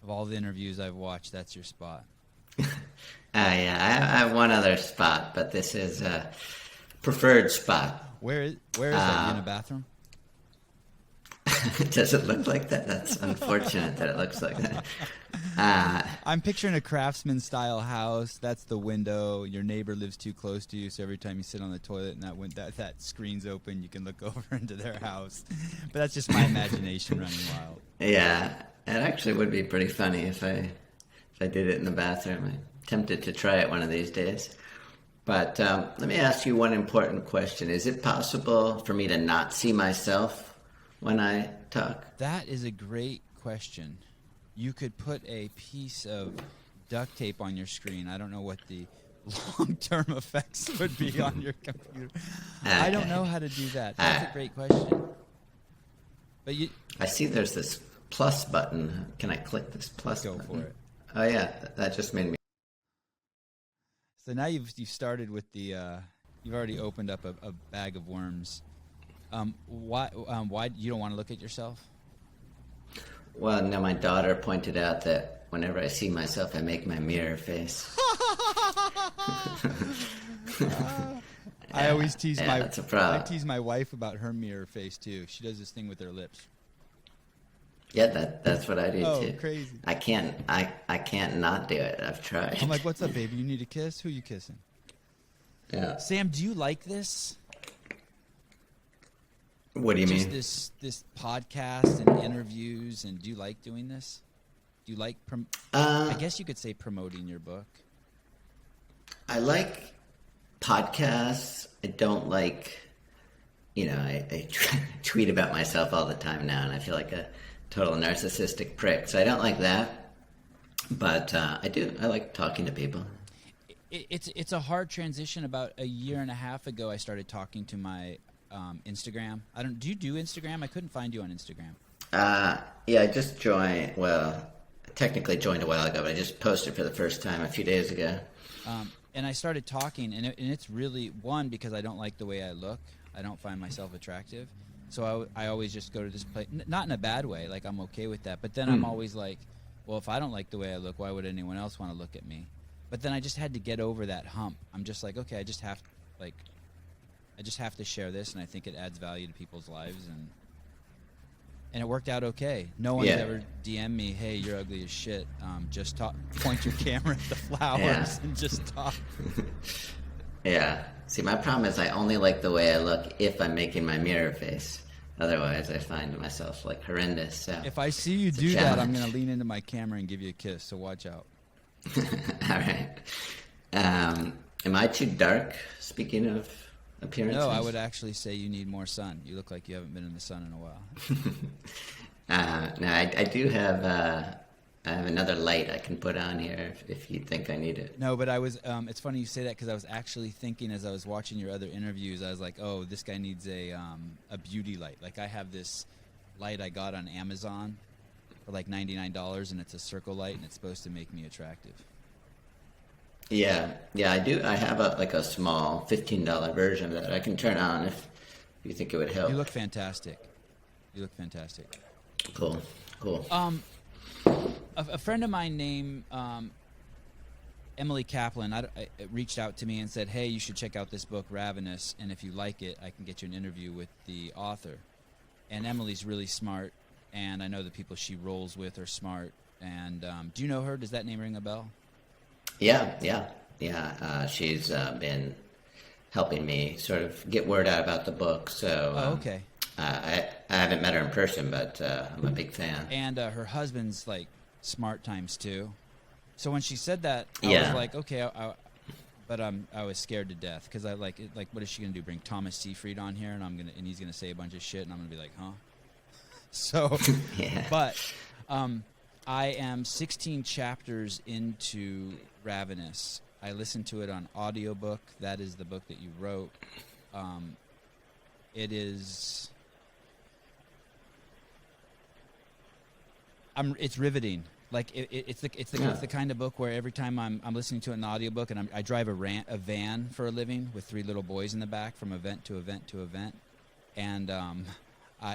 Of all the interviews I've watched, that's your spot. Yeah, I have one other spot, but this is a preferred spot. Where is that? You in a bathroom? Does it look like that? That's unfortunate that it looks like that. I'm picturing a craftsman-style house. That's the window. Your neighbor lives too close to you, so every time you sit on the toilet and that screen's open, you can look over into their house. But that's just my imagination running wild. Yeah, it actually would be pretty funny if I did it in the bathroom. I'm tempted to try it one of these days. But let me ask you one important question. Is it possible for me to not see myself when I talk? That is a great question. You could put a piece of duct tape on your screen. I don't know what the long-term effects would be on your computer. I don't know how to do that. That's a great question. But I see there's this plus button. Can I click this plus button? Go for it. Oh, yeah. That just made me. So now you've started with the you've already opened up a bag of worms. Why you don't want to look at yourself? Well, no, my daughter pointed out that whenever I see myself, I make my mirror face. I always tease that's a problem. I tease my wife about her mirror face too. She does this thing with her lips. Yeah, that's what I do too. Oh, crazy! I can't not do it. I've tried. I'm like, "What's up, baby? You need a kiss? Who you kissing?" Yeah. Sam, do you like this? What do you mean? Just this podcast and interviews, and do you like doing this? Do you like? I guess you could say promoting your book. I like podcasts. I don't like, I tweet about myself all the time now, and I feel like a total narcissistic prick. So I don't like that. But I do. I like talking to people. It's a hard transition. About a year and a half ago, I started talking to my Instagram. Do you do Instagram? I couldn't find you on Instagram. Yeah, I just joined. Well, I technically joined a while ago, but I just posted for the first time a few days ago. And I started talking, and it's really, one, because I don't like the way I look. I don't find myself attractive. So I always just go to this place, not in a bad way, like I'm okay with that. But then I'm always like, well, if I don't like the way I look, why would anyone else want to look at me? But then I just had to get over that hump. I'm just like, okay, I just have to share this, and I think it adds value to people's lives, and it worked out okay. No one's ever DM'd me, hey, you're ugly as shit. Just talk, point your camera at the flowers and just talk. Yeah. See, my problem is I only like the way I look if I'm making my mirror face. Otherwise, I find myself like horrendous. So if I see you do that, I'm going to lean into my camera and give you a kiss. So watch out. All right. Am I too dark? Speaking of appearances. No, I would actually say you need more sun. You look like you haven't been in the sun in a while. No, I do have. I have another light I can put on here if you think I need it. No, but I was. It's funny you say that because I was actually thinking as I was watching your other interviews, I was like, oh, this guy needs a beauty light. Like I have this light I got on Amazon for like $99, and it's a circle light, and it's supposed to make me attractive. Yeah, I do. I have a small $15 version that I can turn on if you think it would help. You look fantastic. Cool. A friend of mine named Emily Kaplan reached out to me and said, hey, you should check out this book, Ravenous, and if you like it, I can get you an interview with the author. And Emily's really smart, and I know the people she rolls with are smart. And do you know her? Does that name ring a bell? Yeah. She's been helping me sort of get word out about the book. So, okay. I haven't met her in person, but I'm a big fan. And her husband's like smart times two. So when she said that, I was like, okay, but I was scared to death because I like what is she gonna do? Bring Thomas Seyfried on here, and he's gonna say a bunch of shit, and I'm gonna be like, huh? So, but I am 16 chapters into Ravenous. I listened to it on audiobook. That is the book that you wrote. It is. It's riveting. Like it's the kind of book where every time I'm listening to an audiobook, and I drive a van for a living with 3 little boys in the back from event to event to event, and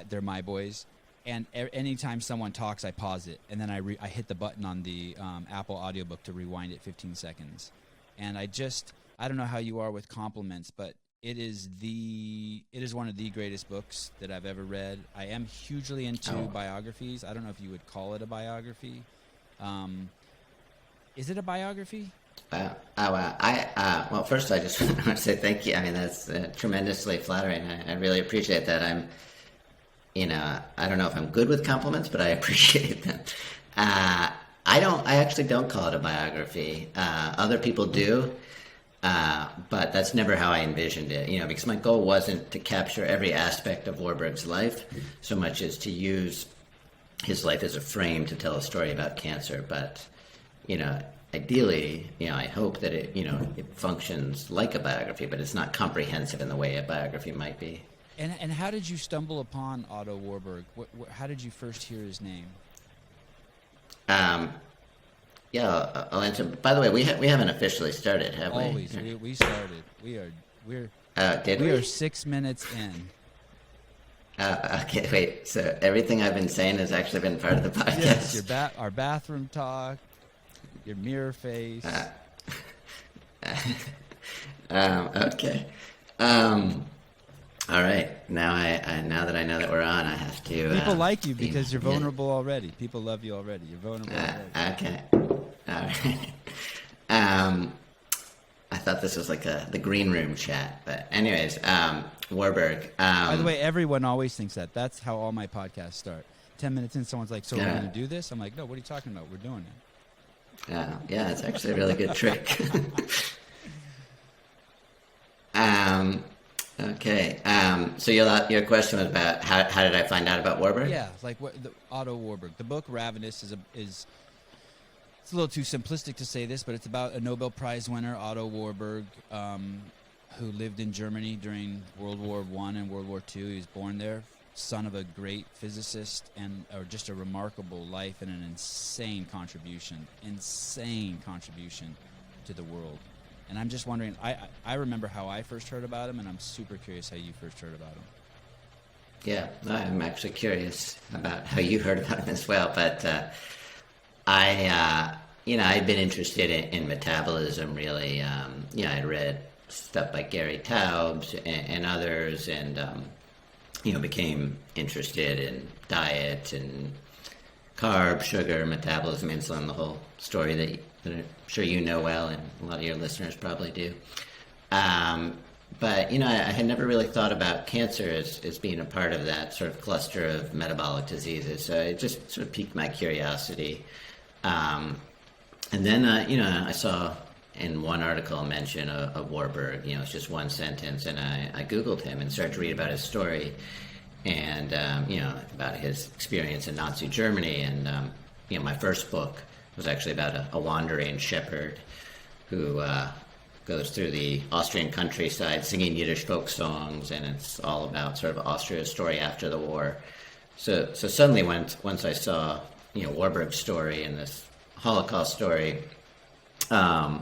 they're my boys, and anytime someone talks, I pause it, and then I hit the button on the Apple audiobook to rewind it 15 seconds. And I don't know how you are with compliments, but it is one of the greatest books that I've ever read. I am hugely into biographies. I don't know if you would call it a biography. Is it a biography? Well, first I just want to say thank you. I mean, that's tremendously flattering. I really appreciate that. I don't know if I'm good with compliments, but I appreciate them. I actually don't call it a biography. Other people do, but that's never how I envisioned it. Because my goal wasn't to capture every aspect of Warburg's life so much as to use his life as a frame to tell a story about cancer. But, ideally, I hope that it functions like a biography, but it's not comprehensive in the way a biography might be. And how did you stumble upon Otto Warburg? How did you first hear his name? Yeah, I'll answer. By the way, we haven't officially started, have we? Always, we started. We are 6 minutes in. Okay, wait. So everything I've been saying has actually been part of the podcast. Yes, our bathroom talk, your mirror face. Okay. All right. Now now that I know that we're on, I have to. People like you because you're vulnerable already. People love you already. You're vulnerable already. Okay. All right. I thought this was like the green room chat, but anyways, Warburg. By the way, everyone always thinks that. That's how all my podcasts start. 10 minutes in, someone's like, "So we're going to do this?" I'm like, "No, what are you talking about? We're doing it." Yeah, it's actually a really good trick. Okay. So your question was about how did I find out about Warburg? Yeah, like Otto Warburg. The book Ravenous is it's a little too simplistic to say this, but it's about a Nobel Prize winner, Otto Warburg, who lived in Germany during World War I and World War II. He was born there, son of a great physicist, or just a remarkable life and an insane contribution to the world. And I'm just wondering, I remember how I first heard about him, and I'm super curious how you first heard about him. Yeah, I'm actually curious about how you heard about him as well. But I'd been interested in metabolism, really. I'd read stuff by Gary Taubes and others, and became interested in diet and carb, sugar, metabolism, insulin, the whole story that I'm sure you know well, and a lot of your listeners probably do. But, I had never really thought about cancer as being a part of that sort of cluster of metabolic diseases. So it just sort of piqued my curiosity. And then, I saw in one article a mention of Warburg. It's just one sentence, and I Googled him and started to read about his story and, about his experience in Nazi Germany. And, my first book was actually about a wandering shepherd who goes through the Austrian countryside singing Yiddish folk songs, and it's all about sort of Austria's story after the war. So suddenly once I saw, Warburg's story and this Holocaust story, I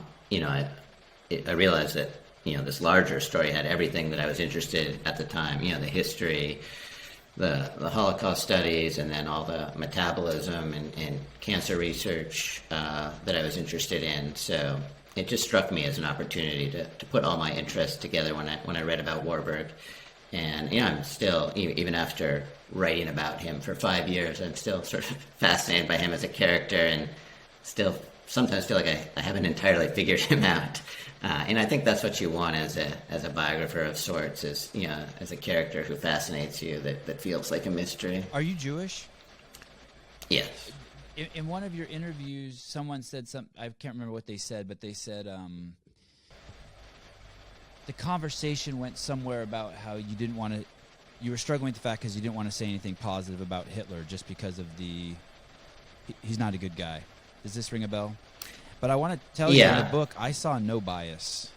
realized that, this larger story had everything that I was interested in at the time, the history, the Holocaust studies, and then all the metabolism and cancer research that I was interested in. So it just struck me as an opportunity to put all my interests together when I read about Warburg. And I'm still, even after writing about him for 5 years, I'm still sort of fascinated by him as a character, and sometimes feel like I haven't entirely figured him out. And I think that's what you want as a biographer of sorts, is as a character who fascinates you, that feels like a mystery. Are you Jewish? Yes. In one of your interviews, someone said something. I can't remember what they said, but they said the conversation went somewhere about how you were struggling with the fact because you didn't want to say anything positive about Hitler just because of he's not a good guy. Does this ring a bell? But I want to tell you, in the book, I saw no bias.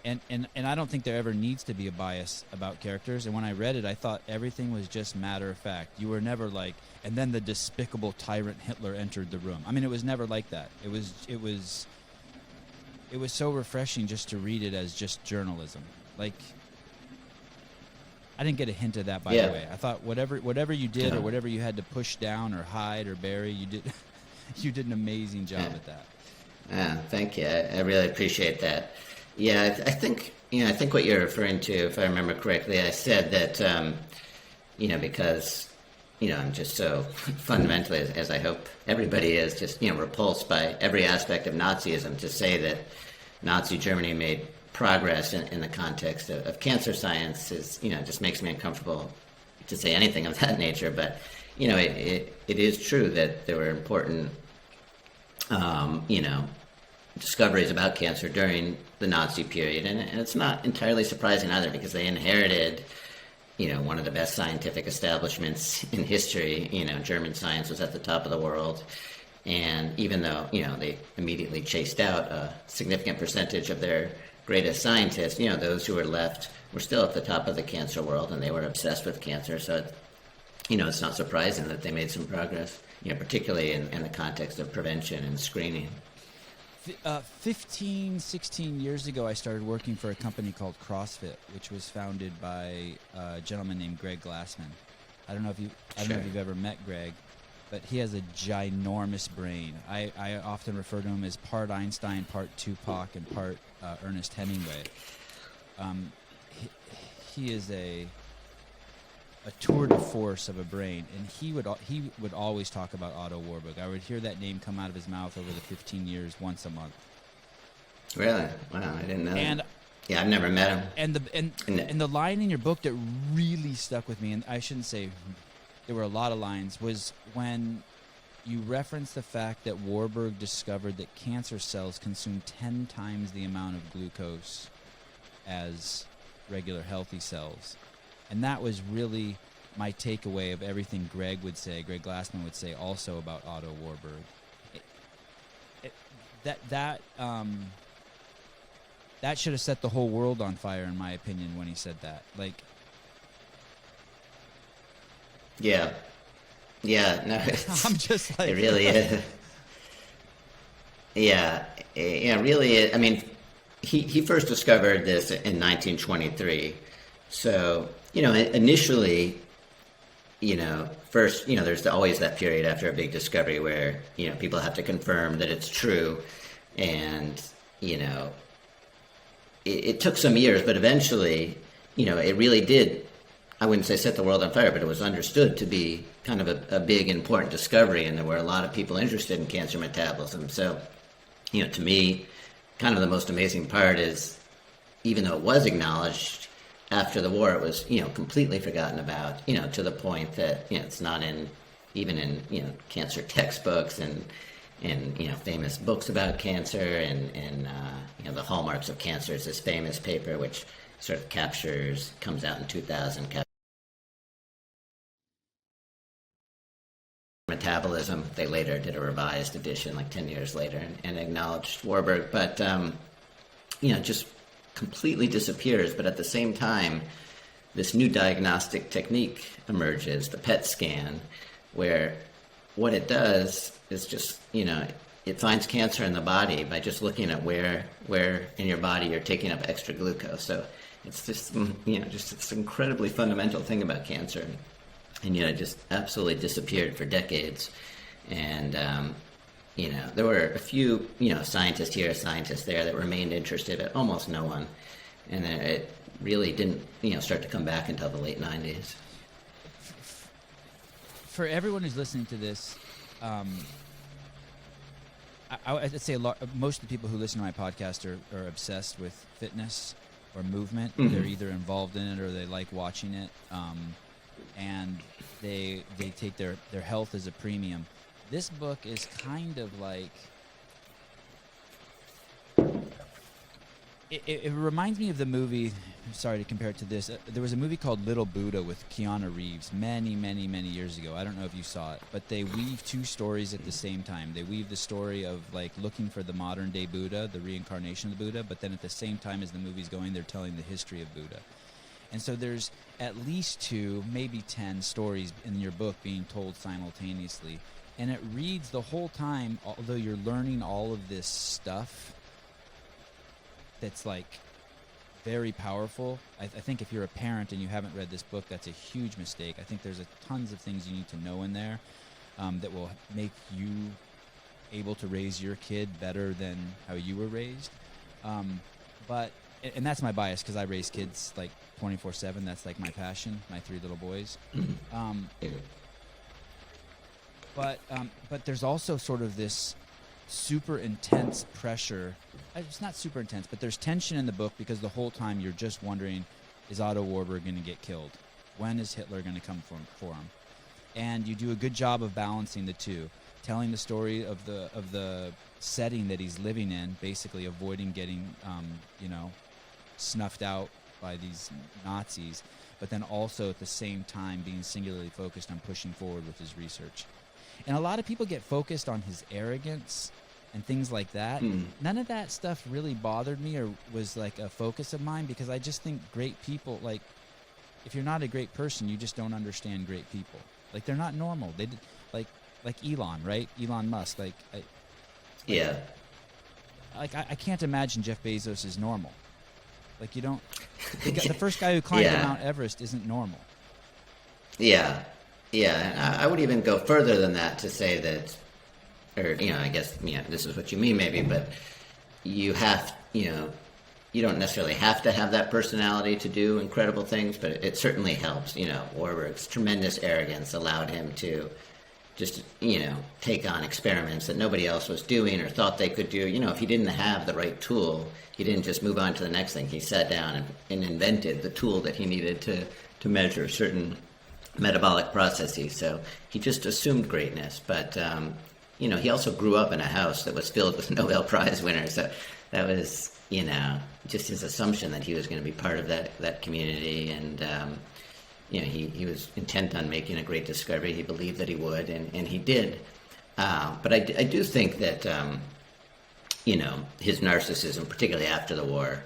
And I don't think there ever needs to be a bias about characters. And when I read it, I thought everything was just matter of fact. You were never like, and then the despicable tyrant Hitler entered the room. I mean, it was never like that. It was so refreshing just to read it as just journalism. Like, I didn't get a hint of that, by the way. I thought whatever you did or whatever you had to push down or hide or bury, you did you did an amazing job at that. Thank you. I really appreciate that. Yeah, I think I think what you're referring to, if I remember correctly, I said that because I'm just so fundamentally, as I hope everybody is, just repulsed by every aspect of Nazism. To say that Nazi Germany made progress in the context of cancer science is just makes me uncomfortable to say anything of that nature. But it is true that there were important discoveries about cancer during the Nazi period, and it's not entirely surprising either, because they inherited one of the best scientific establishments in history. German science was at the top of the world, and even though they immediately chased out a significant percentage of their greatest scientists, those who were left were still at the top of the cancer world, and they were obsessed with cancer. So it's not surprising that they made some progress, particularly in the context of prevention and screening. 15, 16 years ago, I started working for a company called CrossFit, which was founded by a gentleman named Greg Glassman. I don't know if you've ever met Greg, but he has a ginormous brain. I often refer to him as part Einstein, part Tupac, and part Ernest Hemingway. He is a tour de force of a brain, and he would always talk about Otto Warburg. I would hear that name come out of his mouth over the 15 years once a month. Really? Wow, I didn't know. And yeah, I've never met him. And the line in your book that really stuck with me, and I shouldn't say there were a lot of lines, was when you reference the fact that Warburg discovered that cancer cells consume 10 times the amount of glucose as regular healthy cells. And that was really my takeaway of everything Greg Glassman would say also about Otto Warburg. That should have set the whole world on fire, in my opinion, when he said that. Yeah, no, I'm just like... It really is. Yeah, really, I mean, he first discovered this in 1923. So, initially, first, there's always that period after a big discovery where, people have to confirm that it's true. And, it took some years, but eventually, it really did, I wouldn't say set the world on fire, but it was understood to be kind of a big, important discovery. And there were a lot of people interested in cancer metabolism. So, to me, kind of the most amazing part is, even though it was acknowledged, after the war, it was, completely forgotten about, to the point that, it's not even in cancer textbooks and famous books about cancer and the hallmarks of cancer is this famous paper, which sort of comes out in 2000, metabolism. They later did a revised edition, like 10 years later, and acknowledged Warburg. But, just completely disappears, but at the same time, this new diagnostic technique emerges, the PET scan, where what it does is just, it finds cancer in the body by just looking at where in your body you're taking up extra glucose. So it's just, just this incredibly fundamental thing about cancer. And yet it just absolutely disappeared for decades. And, there were a few, scientists here, scientists there that remained interested, but almost no one. And then it really didn't, start to come back until the late 90s. For everyone who's listening to this, I'd say most of the people who listen to my podcast are obsessed with fitness or movement. Mm-hmm. They're either involved in it or they like watching it, and they take their health as a premium. This book is kind of like... It reminds me of the movie, sorry to compare it to this, there was a movie called Little Buddha with Keanu Reeves many, many, many years ago. I don't know if you saw it, but they weave two stories at the same time. They weave the story of looking for the modern day Buddha, the reincarnation of the Buddha, but then at the same time as the movie's going, they're telling the history of Buddha. And so there's at least 2, maybe 10 stories in your book being told simultaneously. And it reads the whole time, although you're learning all of this stuff that's very powerful. I think if you're a parent and you haven't read this book, that's a huge mistake. I think there's tons of things you need to know in there that will make you able to raise your kid better than how you were raised. And that's my bias, because I raise kids like 24/7. That's like my passion, my 3 little boys. But there's also sort of this super intense pressure. It's not super intense, but there's tension in the book, because the whole time you're just wondering, is Otto Warburg going to get killed? When is Hitler going to come for him? And you do a good job of balancing the two, telling the story of the setting that he's living in, basically avoiding getting snuffed out by these Nazis, but then also at the same time being singularly focused on pushing forward with his research. And a lot of people get focused on his arrogance and things like that. None of that stuff really bothered me or was like a focus of mine, because I just think great people, like, if you're not a great person, you just don't understand great people. Like, they're not normal. They did, like Elon, right? Elon Musk. I can't imagine Jeff Bezos is normal. Like, you don't. The first guy who climbed Mount Everest isn't normal. Yeah. I would even go further than that to say that, or I guess this is what you mean maybe, but you have you don't necessarily have to have that personality to do incredible things, but it certainly helps. Warburg's tremendous arrogance allowed him to just take on experiments that nobody else was doing or thought they could do. If he didn't have the right tool, he didn't just move on to the next thing. He sat down and invented the tool that he needed to measure certain metabolic processes. So he just assumed greatness. But he also grew up in a house that was filled with Nobel Prize winners. So that was just his assumption that he was going to be part of that community. And he was intent on making a great discovery. He believed that he would, and he did. But I do think that his narcissism, particularly after the war,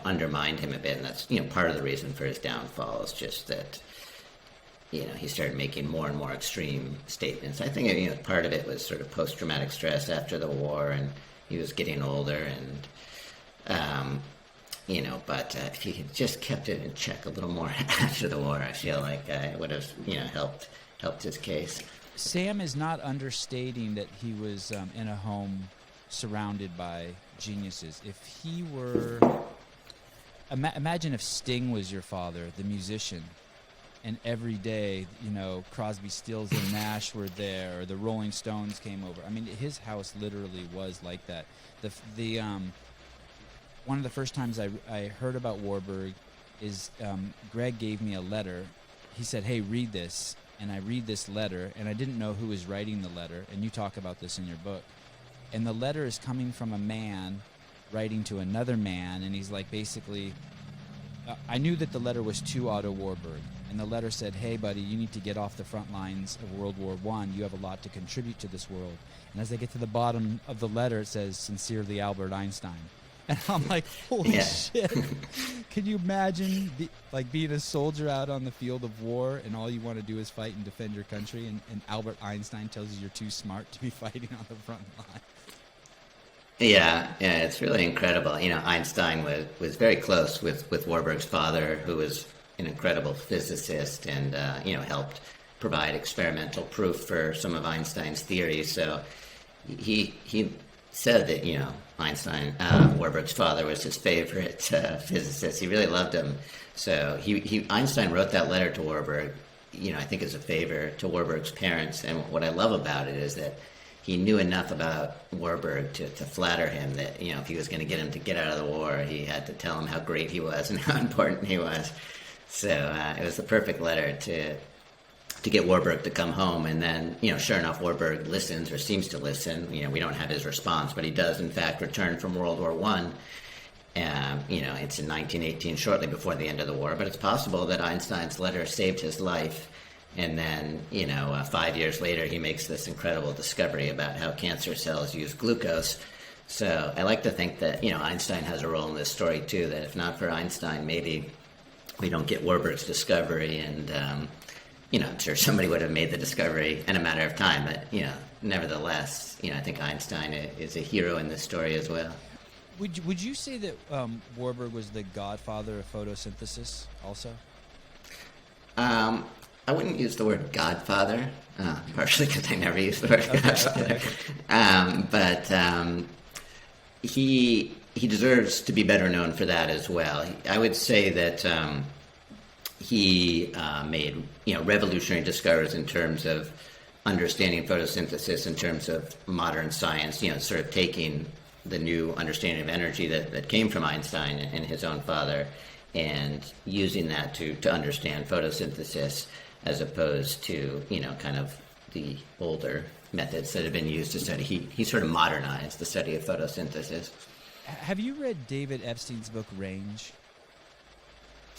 undermined him a bit, and that's part of the reason for his downfall is just that he started making more and more extreme statements. I think part of it was sort of post-traumatic stress after the war, and he was getting older, and but if he had just kept it in check a little more after the war, I feel like it would have helped his case. Sam is not understating that he was in a home surrounded by geniuses. If he were, imagine if Sting was your father, the musician, and every day, Crosby, Stills, and Nash were there, or the Rolling Stones came over. I mean, his house literally was like that. One of the first times I heard about Warburg is Greg gave me a letter. He said, "Hey, read this." And I read this letter, and I didn't know who was writing the letter, and you talk about this in your book. And the letter is coming from a man writing to another man, and he's like, basically, I knew that the letter was to Otto Warburg, and the letter said, "Hey, buddy, you need to get off the front lines of World War I. You have a lot to contribute to this world." And as I get to the bottom of the letter, it says, "Sincerely, Albert Einstein." And I'm like, holy shit. Can you imagine being a soldier out on the field of war, and all you want to do is fight and defend your country, and Albert Einstein tells you you're too smart to be fighting on the front line? Yeah, it's really incredible. Einstein was very close with Warburg's father, who was an incredible physicist and, helped provide experimental proof for some of Einstein's theories. So he said that, Warburg's father was his favorite physicist. He really loved him. So Einstein wrote that letter to Warburg, I think as a favor to Warburg's parents. And what I love about it is that he knew enough about Warburg to flatter him that, if he was going to get him to get out of the war, he had to tell him how great he was and how important he was. So it was the perfect letter to get Warburg to come home. And then, sure enough, Warburg listens, or seems to listen. We don't have his response, but he does, in fact, return from World War I. It's in 1918, shortly before the end of the war. But it's possible that Einstein's letter saved his life. And then, 5 years later, he makes this incredible discovery about how cancer cells use glucose. So I like to think that, Einstein has a role in this story, too, that if not for Einstein, maybe we don't get Warburg's discovery. And, I'm sure somebody would have made the discovery in a matter of time. But, nevertheless, I think Einstein is a hero in this story as well. Would you say that Warburg was the godfather of photosynthesis also? I wouldn't use the word godfather, partially because I never use the word godfather. Okay. But he deserves to be better known for that as well. I would say that he made revolutionary discoveries in terms of understanding photosynthesis, in terms of modern science. Sort of taking the new understanding of energy that came from Einstein and his own father, and using that to understand photosynthesis, as opposed to kind of the older methods that have been used to study. He sort of modernized the study of photosynthesis. Have you read David Epstein's book Range?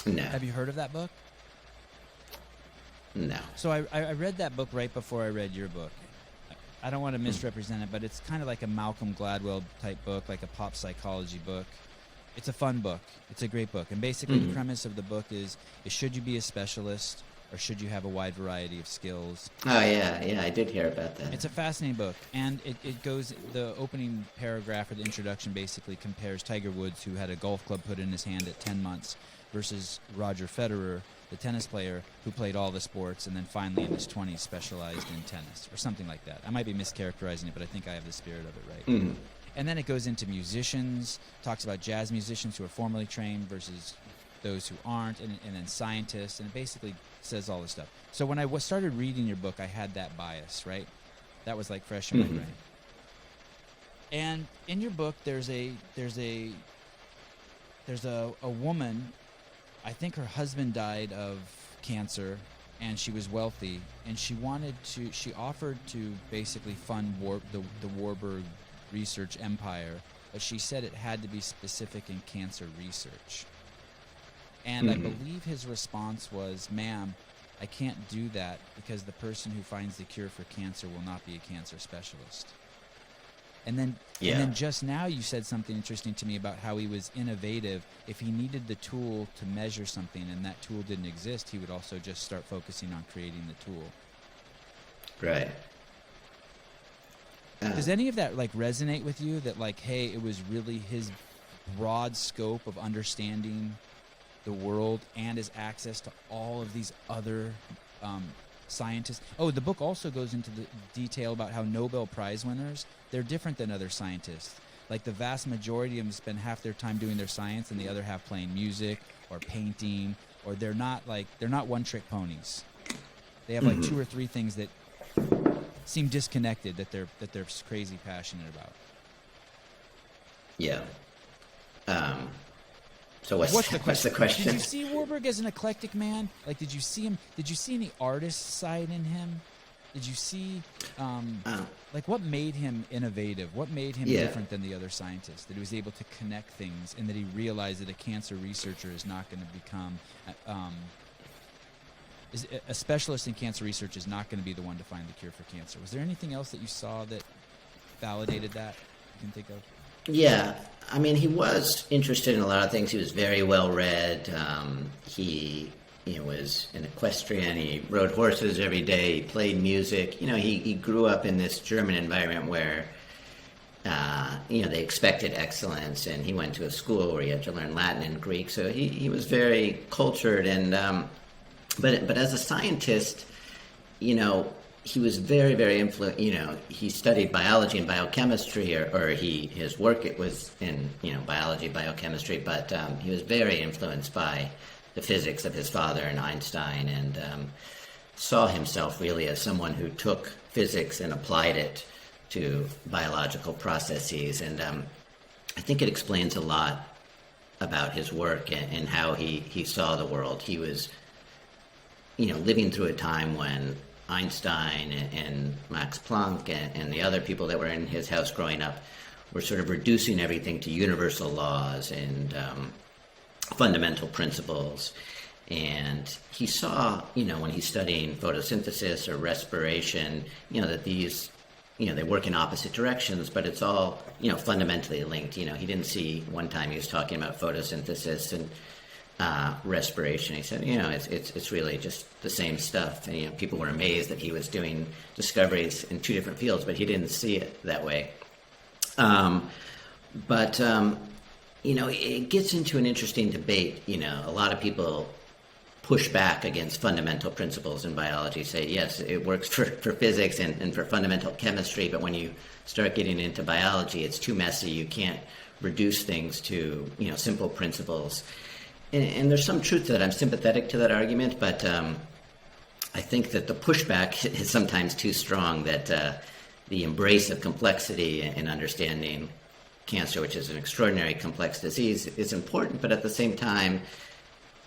No. Have you heard of that book? No. So I read that book right before I read your book. I don't want to misrepresent it, but it's kind of like a Malcolm Gladwell type book, like a pop psychology book. It's a fun book. It's a great book. And basically the premise of the book is should you be a specialist or should you have a wide variety of skills? Oh, yeah, I did hear about that. It's a fascinating book. And it goes, the opening paragraph or the introduction basically compares Tiger Woods, who had a golf club put in his hand at 10 months, versus Roger Federer, the tennis player who played all the sports and then finally in his 20s specialized in tennis, or something like that. I might be mischaracterizing it, but I think I have the spirit of it right. Mm-hmm. And then it goes into musicians, talks about jazz musicians who are formally trained versus those who aren't, and then scientists, and it basically says all this stuff. So when I started reading your book, I had that bias, right? That was like fresh in my brain. And in your book, there's a woman. I think her husband died of cancer, and she was wealthy, and she offered to basically fund the Warburg research empire, but she said it had to be specific in cancer research. And I believe his response was, "Ma'am, I can't do that because the person who finds the cure for cancer will not be a cancer specialist." And then just now you said something interesting to me about how he was innovative. If he needed the tool to measure something and that tool didn't exist, he would also just start focusing on creating the tool. Right. Does any of that resonate with you, that hey, it was really his broad scope of understanding the world and his access to all of these other scientists? Oh, the book also goes into the detail about how Nobel Prize winners, they're different than other scientists. Like the vast majority of them spend half their time doing their science and the other half playing music or painting, or they're not one-trick ponies. They have two or three things that seem disconnected that they're crazy passionate about. Yeah. So what's the question? Did you see Warburg as an eclectic man? Did you see him? Did you see any artist side in him? Did you see, what made him innovative? What made him different than the other scientists? That he was able to connect things, and that he realized that a cancer researcher is not going to become, a specialist in cancer research is not going to be the one to find the cure for cancer. Was there anything else that you saw that validated that you can think of? Yeah, I mean, he was interested in a lot of things. He was very well read. He was an equestrian. He rode horses every day. He played music. He grew up in this German environment where, they expected excellence, and he went to a school where he had to learn Latin and Greek. So he was very cultured, and but as a scientist, he was very, very he studied biology and biochemistry, or his work, it was in, biology, biochemistry, but he was very influenced by the physics of his father and Einstein, and saw himself really as someone who took physics and applied it to biological processes. And I think it explains a lot about his work and how he saw the world. He was, living through a time when Einstein and Max Planck and the other people that were in his house growing up were sort of reducing everything to universal laws and fundamental principles. And he saw, when he's studying photosynthesis or respiration, that these, they work in opposite directions, but it's all, fundamentally linked. He didn't see, one time he was talking about photosynthesis and respiration. He said, it's really just the same stuff. And, people were amazed that he was doing discoveries in two different fields, but he didn't see it that way. But, it gets into an interesting debate. A lot of people push back against fundamental principles in biology, say, yes, it works for physics and for fundamental chemistry, but when you start getting into biology, it's too messy. You can't reduce things to, simple principles. And there's some truth to that. I'm sympathetic to that argument, but I think that the pushback is sometimes too strong, that the embrace of complexity and understanding cancer, which is an extraordinary complex disease, is important, but at the same time,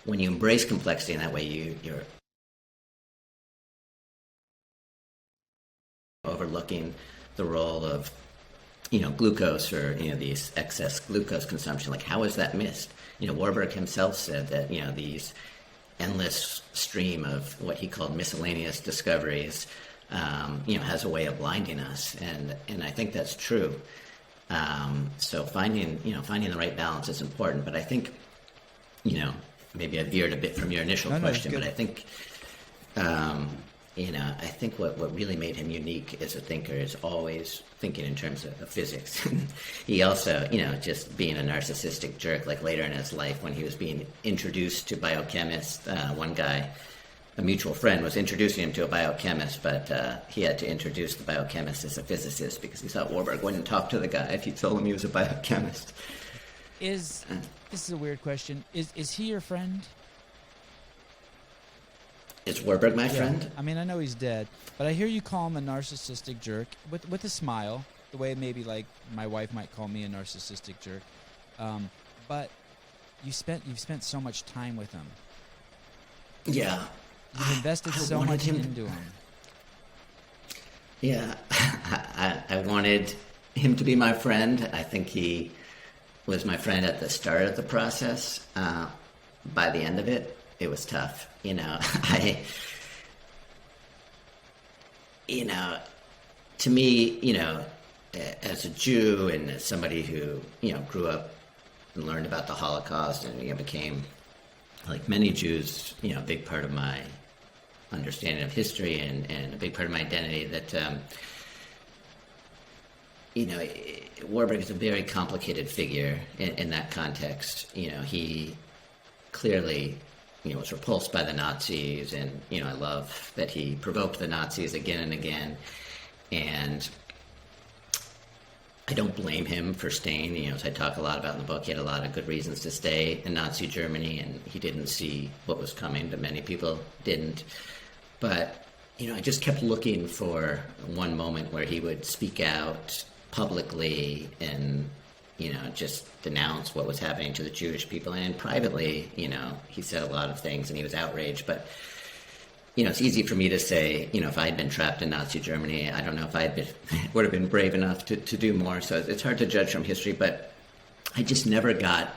when you embrace complexity in that way, you're overlooking the role of, glucose, or, these excess glucose consumption. Like, how is that missed? Warburg himself said that, these endless stream of what he called miscellaneous discoveries, has a way of blinding us. And I think that's true. So finding the right balance is important, but I think, maybe I veered a bit from your initial question, but I think, I think what really made him unique as a thinker is always thinking in terms of physics. He also, just being a narcissistic jerk, like later in his life when he was being introduced to biochemists, one guy, a mutual friend, was introducing him to a biochemist, but he had to introduce the biochemist as a physicist because he thought Warburg wouldn't talk to the guy if he told him he was a biochemist. This is a weird question. Is he your friend? Is Warburg my friend? I mean, I know he's dead, but I hear you call him a narcissistic jerk with a smile, the way maybe like my wife might call me a narcissistic jerk. But you've spent so much time with him. Yeah. You've invested so much into him. Yeah, I wanted him to be my friend. I think he was my friend at the start of the process. By the end of it, it was tough. To me, as a Jew and as somebody who, grew up and learned about the Holocaust and, became, like many Jews, a big part of my understanding of history and a big part of my identity, that, Warburg is a very complicated figure in that context. He clearly, was repulsed by the Nazis, and, I love that he provoked the Nazis again and again. And I don't blame him for staying. As I talk a lot about in the book, he had a lot of good reasons to stay in Nazi Germany, and he didn't see what was coming, but many people didn't. But, I just kept looking for one moment where he would speak out publicly and, just denounce what was happening to the Jewish people. And privately, he said a lot of things and he was outraged. But, it's easy for me to say, if I had been trapped in Nazi Germany, I don't know if would have been brave enough to do more. So it's hard to judge from history, but I just never got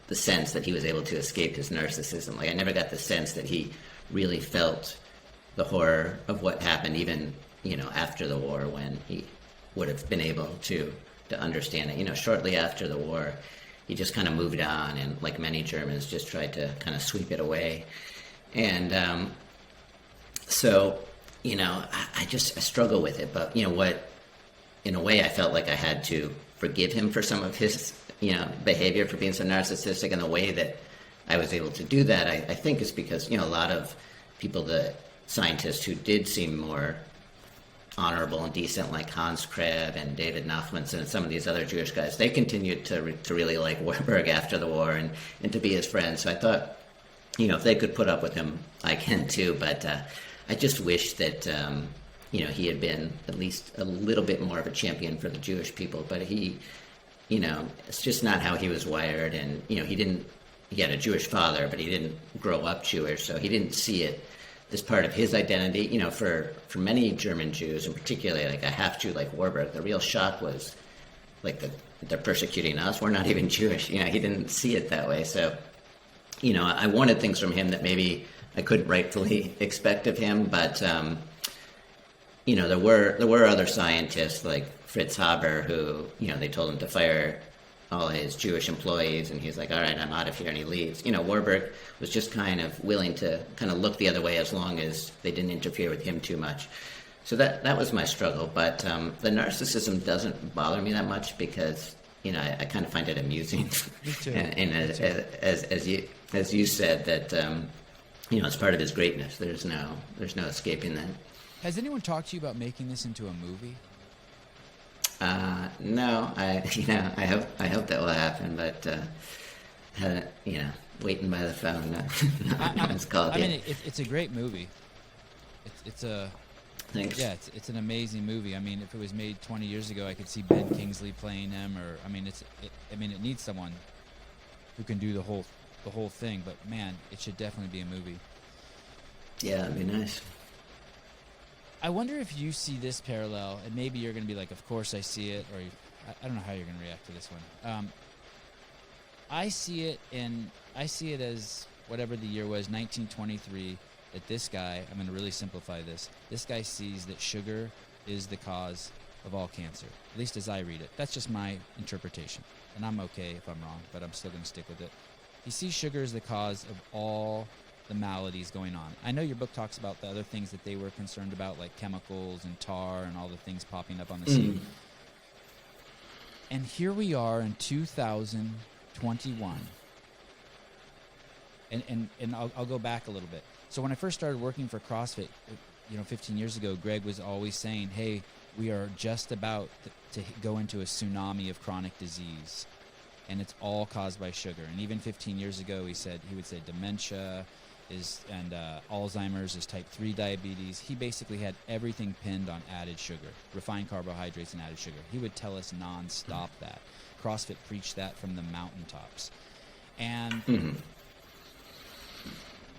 the sense that he was able to escape his narcissism. Like, I never got the sense that he really felt the horror of what happened, even, after the war, when he would have been able to understand it. Shortly after the war, he just kind of moved on, and like many Germans, just tried to kind of sweep it away. And so, I struggle with it. But, what, in a way, I felt like I had to forgive him for some of his, behavior, for being so narcissistic. And the way that I was able to do that, I think, is because, a lot of people, the scientists who did seem more honorable and decent, like Hans Krebs and David Nachmanson and some of these other Jewish guys, they continued to really like Warburg after the war and to be his friend. So I thought, if they could put up with him, I can too. But I just wish that, he had been at least a little bit more of a champion for the Jewish people. But he, it's just not how he was wired. And, he had a Jewish father, but he didn't grow up Jewish, so he didn't see it as part of his identity. For many German Jews, and particularly like a half-Jew like Warburg, the real shock was like they're persecuting us. We're not even Jewish. He didn't see it that way. So, I wanted things from him that maybe I couldn't rightfully expect of him. But, there were other scientists like Fritz Haber who, they told him to fire all his Jewish employees, and he's like, all right, I'm out of here, and he leaves. Warburg was just kind of willing to kind of look the other way as long as they didn't interfere with him too much. So that was my struggle. But the narcissism doesn't bother me that much because, I kind of find it amusing. Me too. And as you said that, it's part of his greatness. There's no escaping that. Has anyone talked to you about making this into a movie? No, I hope that will happen, but waiting by the phone. No one's called yet. I mean, it's a great movie. It's a Thanks. Yeah, it's an amazing movie. I mean, if it was made 20 years ago, I could see Ben Kingsley playing him, or it needs someone who can do the whole thing. But man, it should definitely be a movie. Yeah, that'd be nice. I wonder if you see this parallel, and maybe you're going to be like, "Of course I see it," or I don't know how you're going to react to this one. I see it as whatever the year was, 1923. That this guy, I'm going to really simplify this. This guy sees that sugar is the cause of all cancer, at least as I read it. That's just my interpretation, and I'm okay if I'm wrong, but I'm still going to stick with it. He sees sugar as the cause of all the maladies going on. I know your book talks about the other things that they were concerned about, like chemicals and tar and all the things popping up on the scene. And here we are in 2021. And I'll go back a little bit. So when I first started working for CrossFit, 15 years ago, Greg was always saying, hey, we are just about to go into a tsunami of chronic disease, and it's all caused by sugar. And even 15 years ago, he would say dementia and Alzheimer's is type 3 diabetes. He basically had everything pinned on added sugar, refined carbohydrates and added sugar. He would tell us nonstop that. CrossFit preached that from the mountaintops. And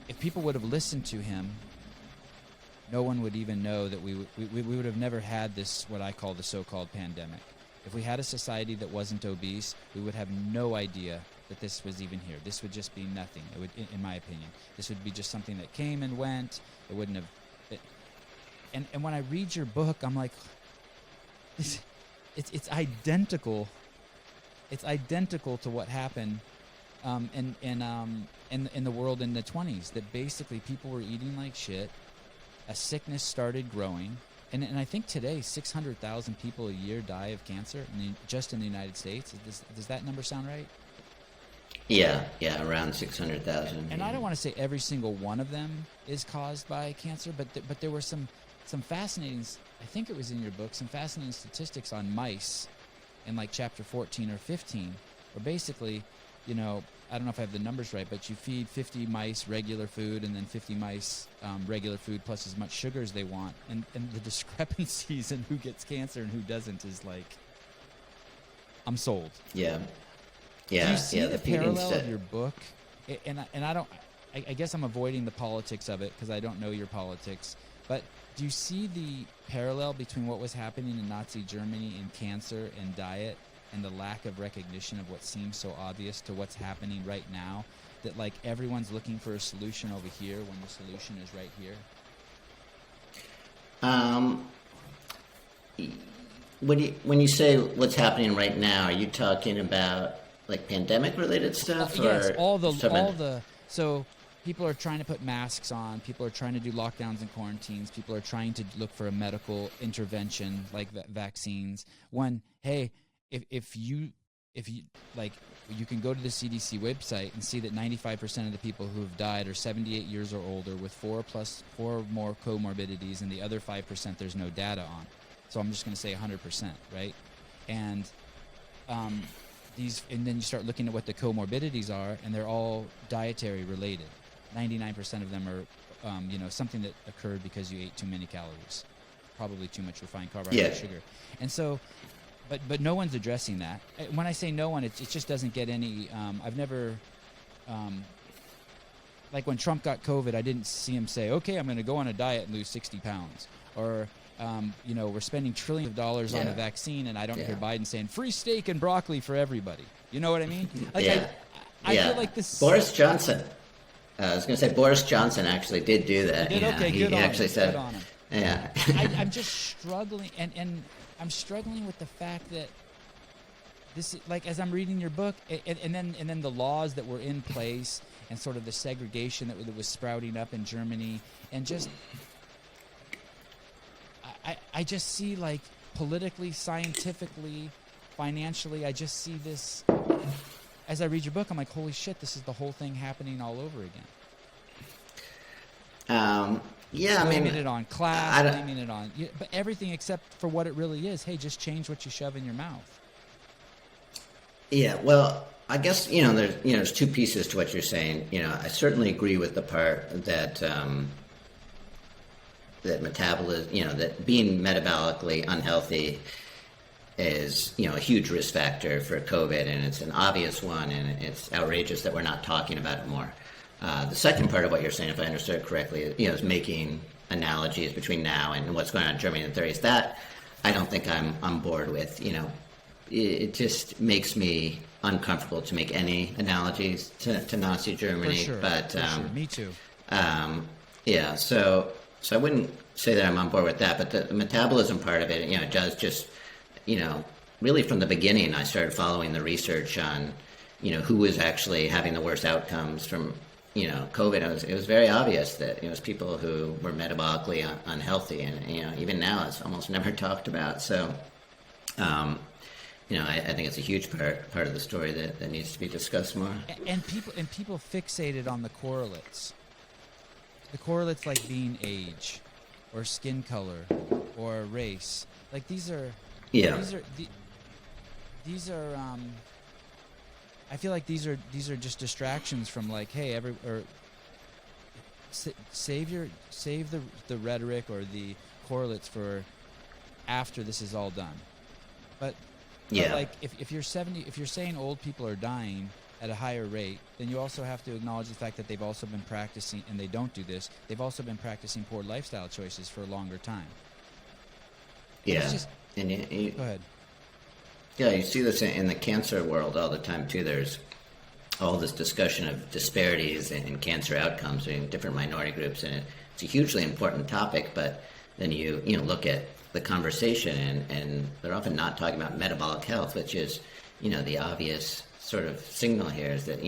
if people would have listened to him, no one would even know that we would have never had this, what I call the so-called pandemic. If we had a society that wasn't obese, we would have no idea that this was even here. This would just be nothing. It would, in my opinion, this would be just something that came and went. It wouldn't have. And when I read your book, I'm like, it's identical. It's identical to what happened in the world in the 20s. That basically people were eating like shit. A sickness started growing. And I think today, 600,000 people a year die of cancer just in the United States. Does that number sound right? Yeah, around 600,000. And I don't want to say every single one of them is caused by cancer, but there were some fascinating, I think it was in your book, some fascinating statistics on mice in like chapter 14 or 15, where basically, I don't know if I have the numbers right, but you feed 50 mice regular food and then 50 mice regular food plus as much sugar as they want. And the discrepancies in who gets cancer and who doesn't is like, I'm sold. Yeah. Do you see the parallel of your book? I guess I'm avoiding the politics of it because I don't know your politics. But do you see the parallel between what was happening in Nazi Germany in cancer and diet and the lack of recognition of what seems so obvious to what's happening right now? That like everyone's looking for a solution over here when the solution is right here? When you say what's happening right now, are you talking about like pandemic related stuff? Yes, so people are trying to put masks on, people are trying to do lockdowns and quarantines, people are trying to look for a medical intervention like vaccines. When, hey, if you like, you can go to the CDC website and see that 95% of the people who have died are 78 years or older with 4 or more comorbidities, and the other 5% there's no data on. So I'm just going to say 100%, right? And and then you start looking at what the comorbidities are, and they're all dietary related. 99% of them are, something that occurred because you ate too many calories, probably too much refined carbohydrate, sugar, and so. But no one's addressing that. When I say no one, it just doesn't get any. I've never, like when Trump got COVID, I didn't see him say, "Okay, I'm going to go on a diet and lose 60 pounds," or we're spending trillions of dollars on a vaccine, and I don't hear Biden saying free steak and broccoli for everybody. You know what I mean? Like, I feel like this. Boris Johnson. I was going to say Boris Johnson actually did do that. He did? Okay, good he on actually him. said, good on him. Yeah. I'm just struggling, and I'm struggling with the fact that this, like, as I'm reading your book, and then the laws that were in place, and sort of the segregation that was sprouting up in Germany, and just I just see, like, politically, scientifically, financially, I just see this. As I read your book, I'm like, holy shit, this is the whole thing happening all over again. Yeah, blaming it on class, blaming it on, but everything except for what it really is. Hey, just change what you shove in your mouth. Yeah, well, I guess there's two pieces to what you're saying. I certainly agree with the part that that metabolism, that being metabolically unhealthy is a huge risk factor for COVID, and it's an obvious one, and it's outrageous that we're not talking about it more. The second part of what you're saying, if I understood correctly, is making analogies between now and what's going on in Germany in the 30s. That I don't think I'm on board with. It just makes me uncomfortable to make any analogies to Nazi Germany. For sure, but me too. Yeah, so I wouldn't say that I'm on board with that. But the metabolism part of it, does just, really from the beginning, I started following the research on, who was actually having the worst outcomes from COVID. It was very obvious that it was people who were metabolically unhealthy, and even now it's almost never talked about. So, I think it's a huge part of the story that needs to be discussed more. And people fixated on the correlates. The correlates like being age, or skin color, or race. Like these are. I feel like these are just distractions from like, hey, save the rhetoric or the correlates for after this is all done. But like if you're saying old people are dying at a higher rate, then you also have to acknowledge the fact that they've also been practicing, and they don't do this, they've also been practicing poor lifestyle choices for a longer time. Yeah. Go ahead. Yeah, you see this in the cancer world all the time, too. There's all this discussion of disparities in cancer outcomes in different minority groups, and it's a hugely important topic, but then you look at the conversation, and they're often not talking about metabolic health, which is, the obvious sort of signal here is that,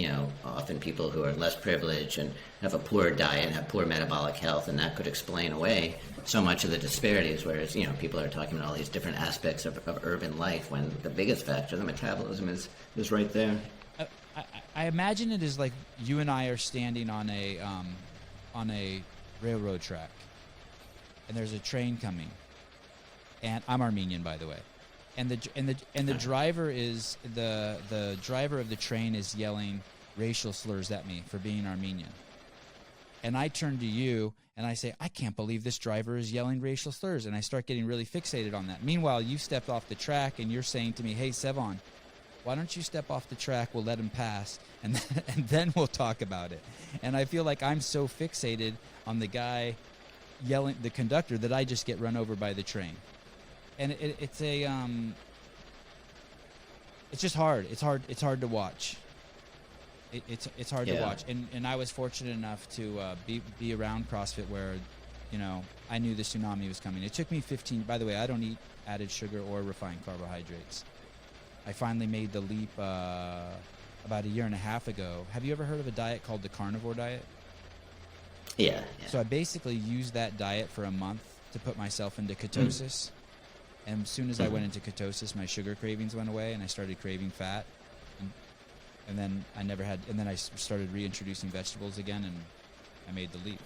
often people who are less privileged and have a poor diet and have poor metabolic health, and that could explain away so much of the disparities, whereas, people are talking about all these different aspects of urban life when the biggest factor, the metabolism, is right there. I imagine it is like you and I are standing on a railroad track, and there's a train coming, and I'm Armenian, by the way, and the driver is the driver of the train is yelling racial slurs at me for being Armenian, and I turn to you and I say, I can't believe this driver is yelling racial slurs, and I start getting really fixated on that. Meanwhile, you stepped off the track and you're saying to me, hey, Sevan, why don't you step off the track, we'll let him pass, and then we'll talk about it. And I feel like I'm so fixated on the guy yelling, the conductor, that I just get run over by the train. And it's just hard. It's hard to watch. It's hard to watch. And I was fortunate enough to be around CrossFit where, I knew the tsunami was coming. It took me 15, by the way, I don't eat added sugar or refined carbohydrates. I finally made the leap about a year and a half ago. Have you ever heard of a diet called the Carnivore Diet? Yeah. So I basically used that diet for a month to put myself into ketosis. And as soon as I went into ketosis, my sugar cravings went away, and I started craving fat. And then I started reintroducing vegetables again, and I made the leap.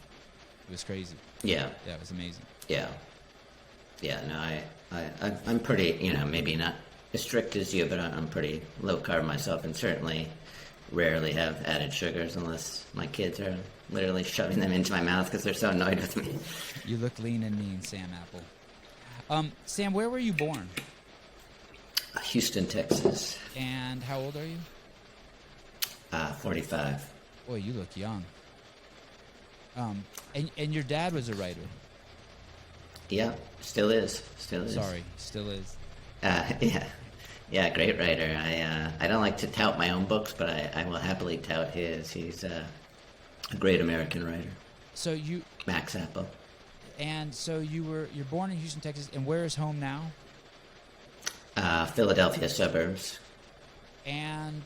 It was crazy. Yeah. Yeah, it was amazing. Yeah. Yeah, no, I'm pretty, maybe not as strict as you, but I'm pretty low carb myself, and certainly rarely have added sugars unless my kids are literally shoving them into my mouth because they're so annoyed with me. You look lean and mean, Sam Apple. Sam, where were you born? Houston, Texas. And how old are you? 45. Boy, you look young. And your dad was a writer. Yeah, still is. Sorry, still is. Yeah, great writer. I don't like to tout my own books, but I will happily tout his. He's a great American writer. So you, Max Apple. And so you're born in Houston, Texas, and where is home now? Philadelphia suburbs. And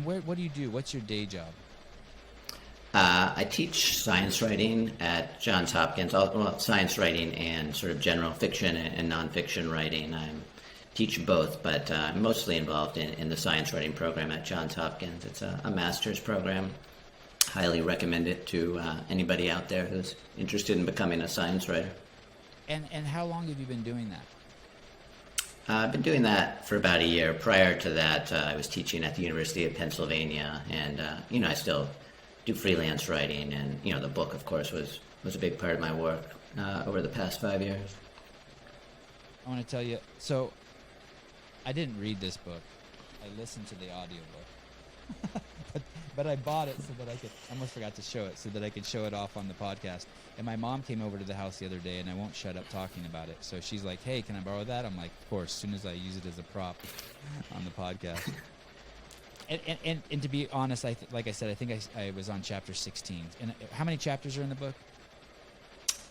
what do you do? What's your day job? I teach science writing at Johns Hopkins. Well, science writing and sort of general fiction and nonfiction writing. I'm teach both, but I'm mostly involved in the science writing program at Johns Hopkins. It's a master's program. Highly recommend it to anybody out there who's interested in becoming a science writer. And how long have you been doing that? I've been doing that for about a year. Prior to that, I was teaching at the University of Pennsylvania, and I still do freelance writing, and the book, of course, was a big part of my work over the past 5 years. I want to tell you, so I didn't read this book. I listened to the audiobook. but I bought it so that I almost forgot to show it, so that I could show it off on the podcast. And my mom came over to the house the other day, and I won't shut up talking about it. So she's like, hey, can I borrow that? I'm like, of course, as soon as I use it as a prop on the podcast. And to be honest, like I said, I think I was on chapter 16. And how many chapters are in the book?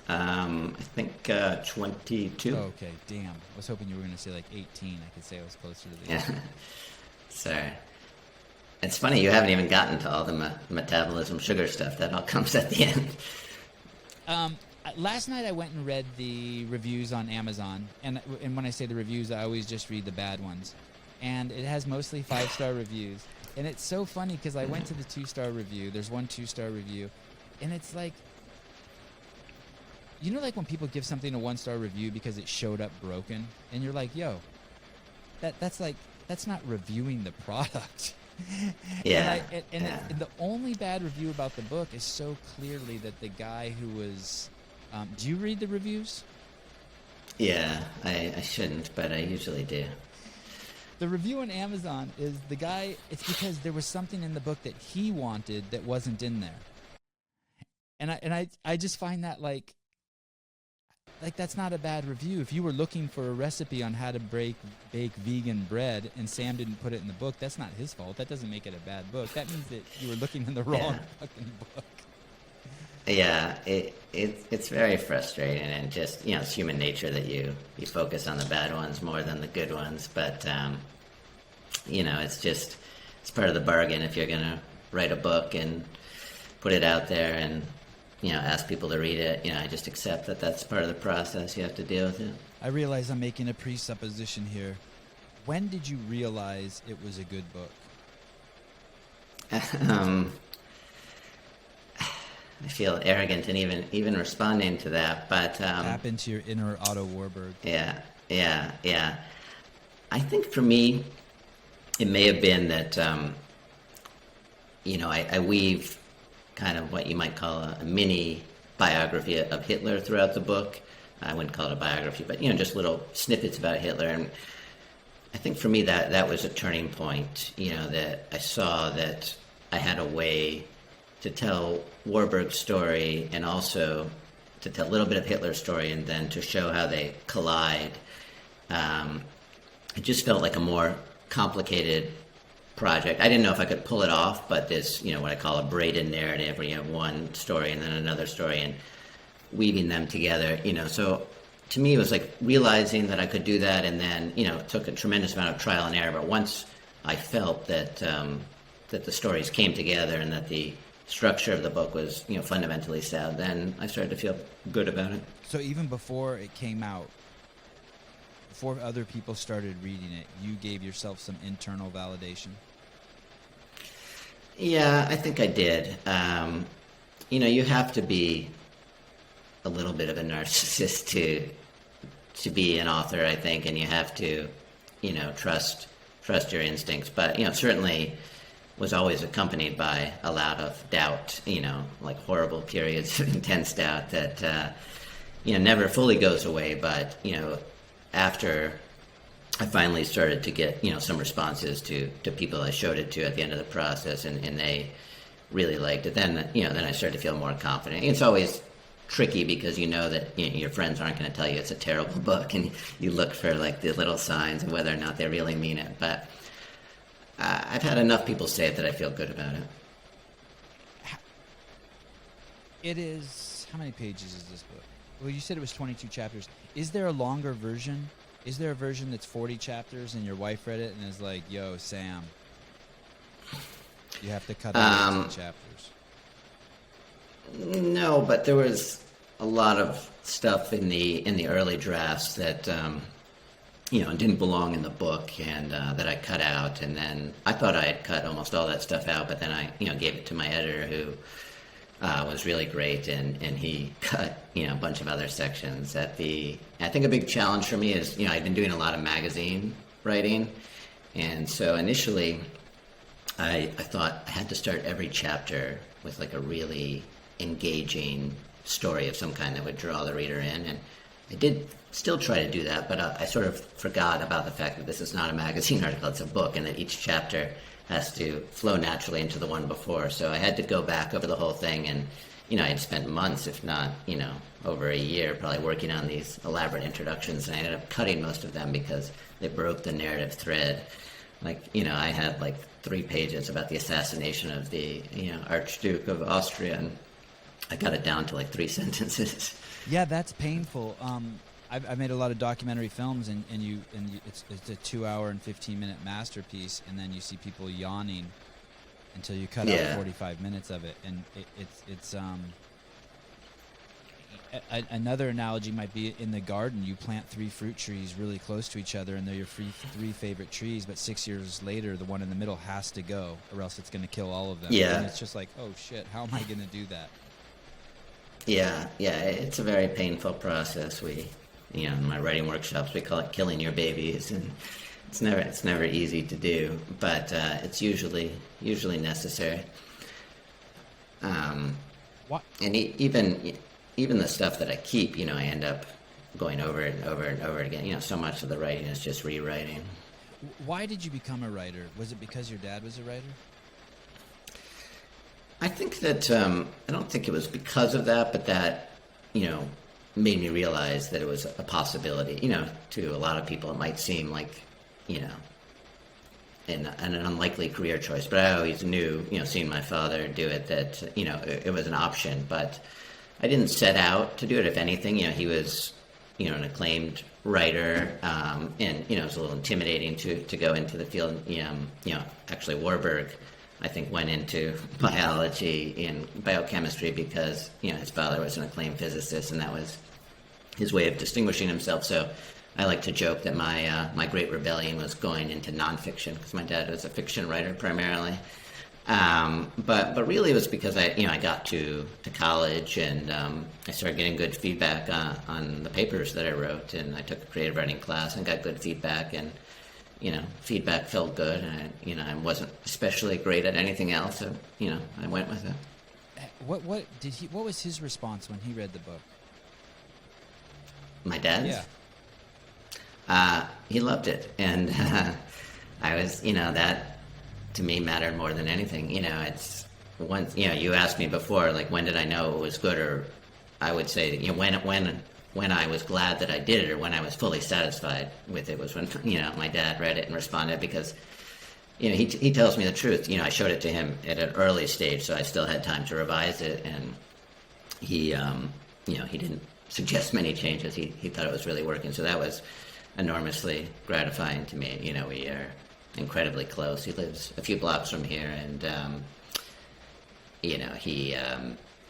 I think 22. Oh, okay, damn. I was hoping you were going to say like 18. I could say I was closer to the end. Sorry. It's funny, you haven't even gotten to all the metabolism sugar stuff. That all comes at the end. Last night I went and read the reviews on Amazon. And when I say the reviews, I always just read the bad ones. And it has mostly 5-star reviews. And it's so funny because I went to the 2-star review. There's one 2-star review. And it's like, like when people give something a 1-star review because it showed up broken, and you're like, yo, that's not reviewing the product. Yeah. And the only bad review about the book is so clearly that the guy who was, do you read the reviews? Yeah, I shouldn't, but I usually do. The review on Amazon is the guy, it's because there was something in the book that he wanted that wasn't in there. And I just find that like that's not a bad review. If you were looking for a recipe on how to bake vegan bread and Sam didn't put it in the book, that's not his fault. That doesn't make it a bad book. That means that you were looking in the wrong fucking book. Yeah, it's very frustrating, and just it's human nature that you focus on the bad ones more than the good ones. But it's part of the bargain if you're gonna write a book and put it out there and ask people to read it. I just accept that that's part of the process. You have to deal with it. I realize I'm making a presupposition here. When did you realize it was a good book? I feel arrogant in even responding to that, but tap into your inner Otto Warburg. Yeah. I think for me, it may have been that I weave kind of what you might call a mini biography of Hitler throughout the book. I wouldn't call it a biography, but just little snippets about Hitler. And I think for me that was a turning point. That I saw that I had a way to tell Warburg's story and also to tell a little bit of Hitler's story, and then to show how they collide. It just felt like a more complicated project. I didn't know if I could pull it off, but this, what I call a braided narrative, where you have one story and then another story and weaving them together, So to me, it was like realizing that I could do that, and then, it took a tremendous amount of trial and error. But once I felt that that the stories came together and that the structure of the book was, fundamentally sound, then I started to feel good about it. So even before it came out, before other people started reading it, you gave yourself some internal validation? Yeah, I think I did. You have to be a little bit of a narcissist to be an author, I think, and you have to, trust your instincts. But, certainly was always accompanied by a lot of doubt, like horrible periods of intense doubt that, never fully goes away. But, after I finally started to get, some responses to people I showed it to at the end of the process, and they really liked it, then I started to feel more confident. It's always tricky because that your friends aren't going to tell you it's a terrible book, and you look for like the little signs of whether or not they really mean it. But I've had enough people say it that I feel good about it. It is, how many pages is this book? Well, you said it was 22 chapters. Is there a longer version? Is there a version that's 40 chapters and your wife read it and is like, yo, Sam, you have to cut out 18 chapters? No, but there was a lot of stuff in the early drafts that, and didn't belong in the book, and that I cut out. And then I thought I had cut almost all that stuff out, but then I, gave it to my editor, who was really great, and he cut, a bunch of other sections. I think a big challenge for me is, I've been doing a lot of magazine writing, and so initially I thought I had to start every chapter with like a really engaging story of some kind that would draw the reader in, and I did still try to do that, but I sort of forgot about the fact that this is not a magazine article, it's a book, and that each chapter has to flow naturally into the one before. So I had to go back over the whole thing, and I'd spent months, if not over a year, probably working on these elaborate introductions, and I ended up cutting most of them because they broke the narrative thread. Like, I had like 3 pages about the assassination of the Archduke of Austria, and I got it down to like 3 sentences. Yeah, that's painful. I've made a lot of documentary films, and it's a 2-hour and 15-minute masterpiece, and then you see people yawning until you cut out 45 minutes of it, and it's another analogy might be in the garden. You plant 3 fruit trees really close to each other, and they're your 3 favorite trees, but 6 years later, the one in the middle has to go, or else it's going to kill all of them. Yeah. And it's just like, oh shit, how am I going to do that? Yeah, it's a very painful process. In my writing workshops, we call it killing your babies, and it's never easy to do, but it's usually necessary. What? And even the stuff that I keep, I end up going over it and over and over again. So much of the writing is just rewriting. Why did you become a writer? Was it because your dad was a writer? I think that I don't think it was because of that, but that made me realize that it was a possibility. To a lot of people, it might seem like an unlikely career choice, but I always knew, seeing my father do it, that it was an option. But I didn't set out to do it. If anything, he was an acclaimed writer, and it was a little intimidating to go into the field. Actually, Warburg, I think, went into biology and biochemistry because his father was an acclaimed physicist, and that was his way of distinguishing himself. So I like to joke that my great rebellion was going into nonfiction, because my dad was a fiction writer primarily. But really it was because I got to college, and I started getting good feedback on the papers that I wrote, and I took a creative writing class and got good feedback, and feedback felt good, and I wasn't especially great at anything else, so I went with it. What was his response when he read the book? My dad's? Yeah. He loved it, and I was, that to me mattered more than anything. It's once, you asked me before, like, when did I know it was good, or I would say, when I was glad that I did it, or when I was fully satisfied with it, was when, my dad read it and responded, because, he tells me the truth. I showed it to him at an early stage, so I still had time to revise it, and he didn't suggest many changes. He thought it was really working, so that was enormously gratifying to me. We are incredibly close. He lives a few blocks from here, and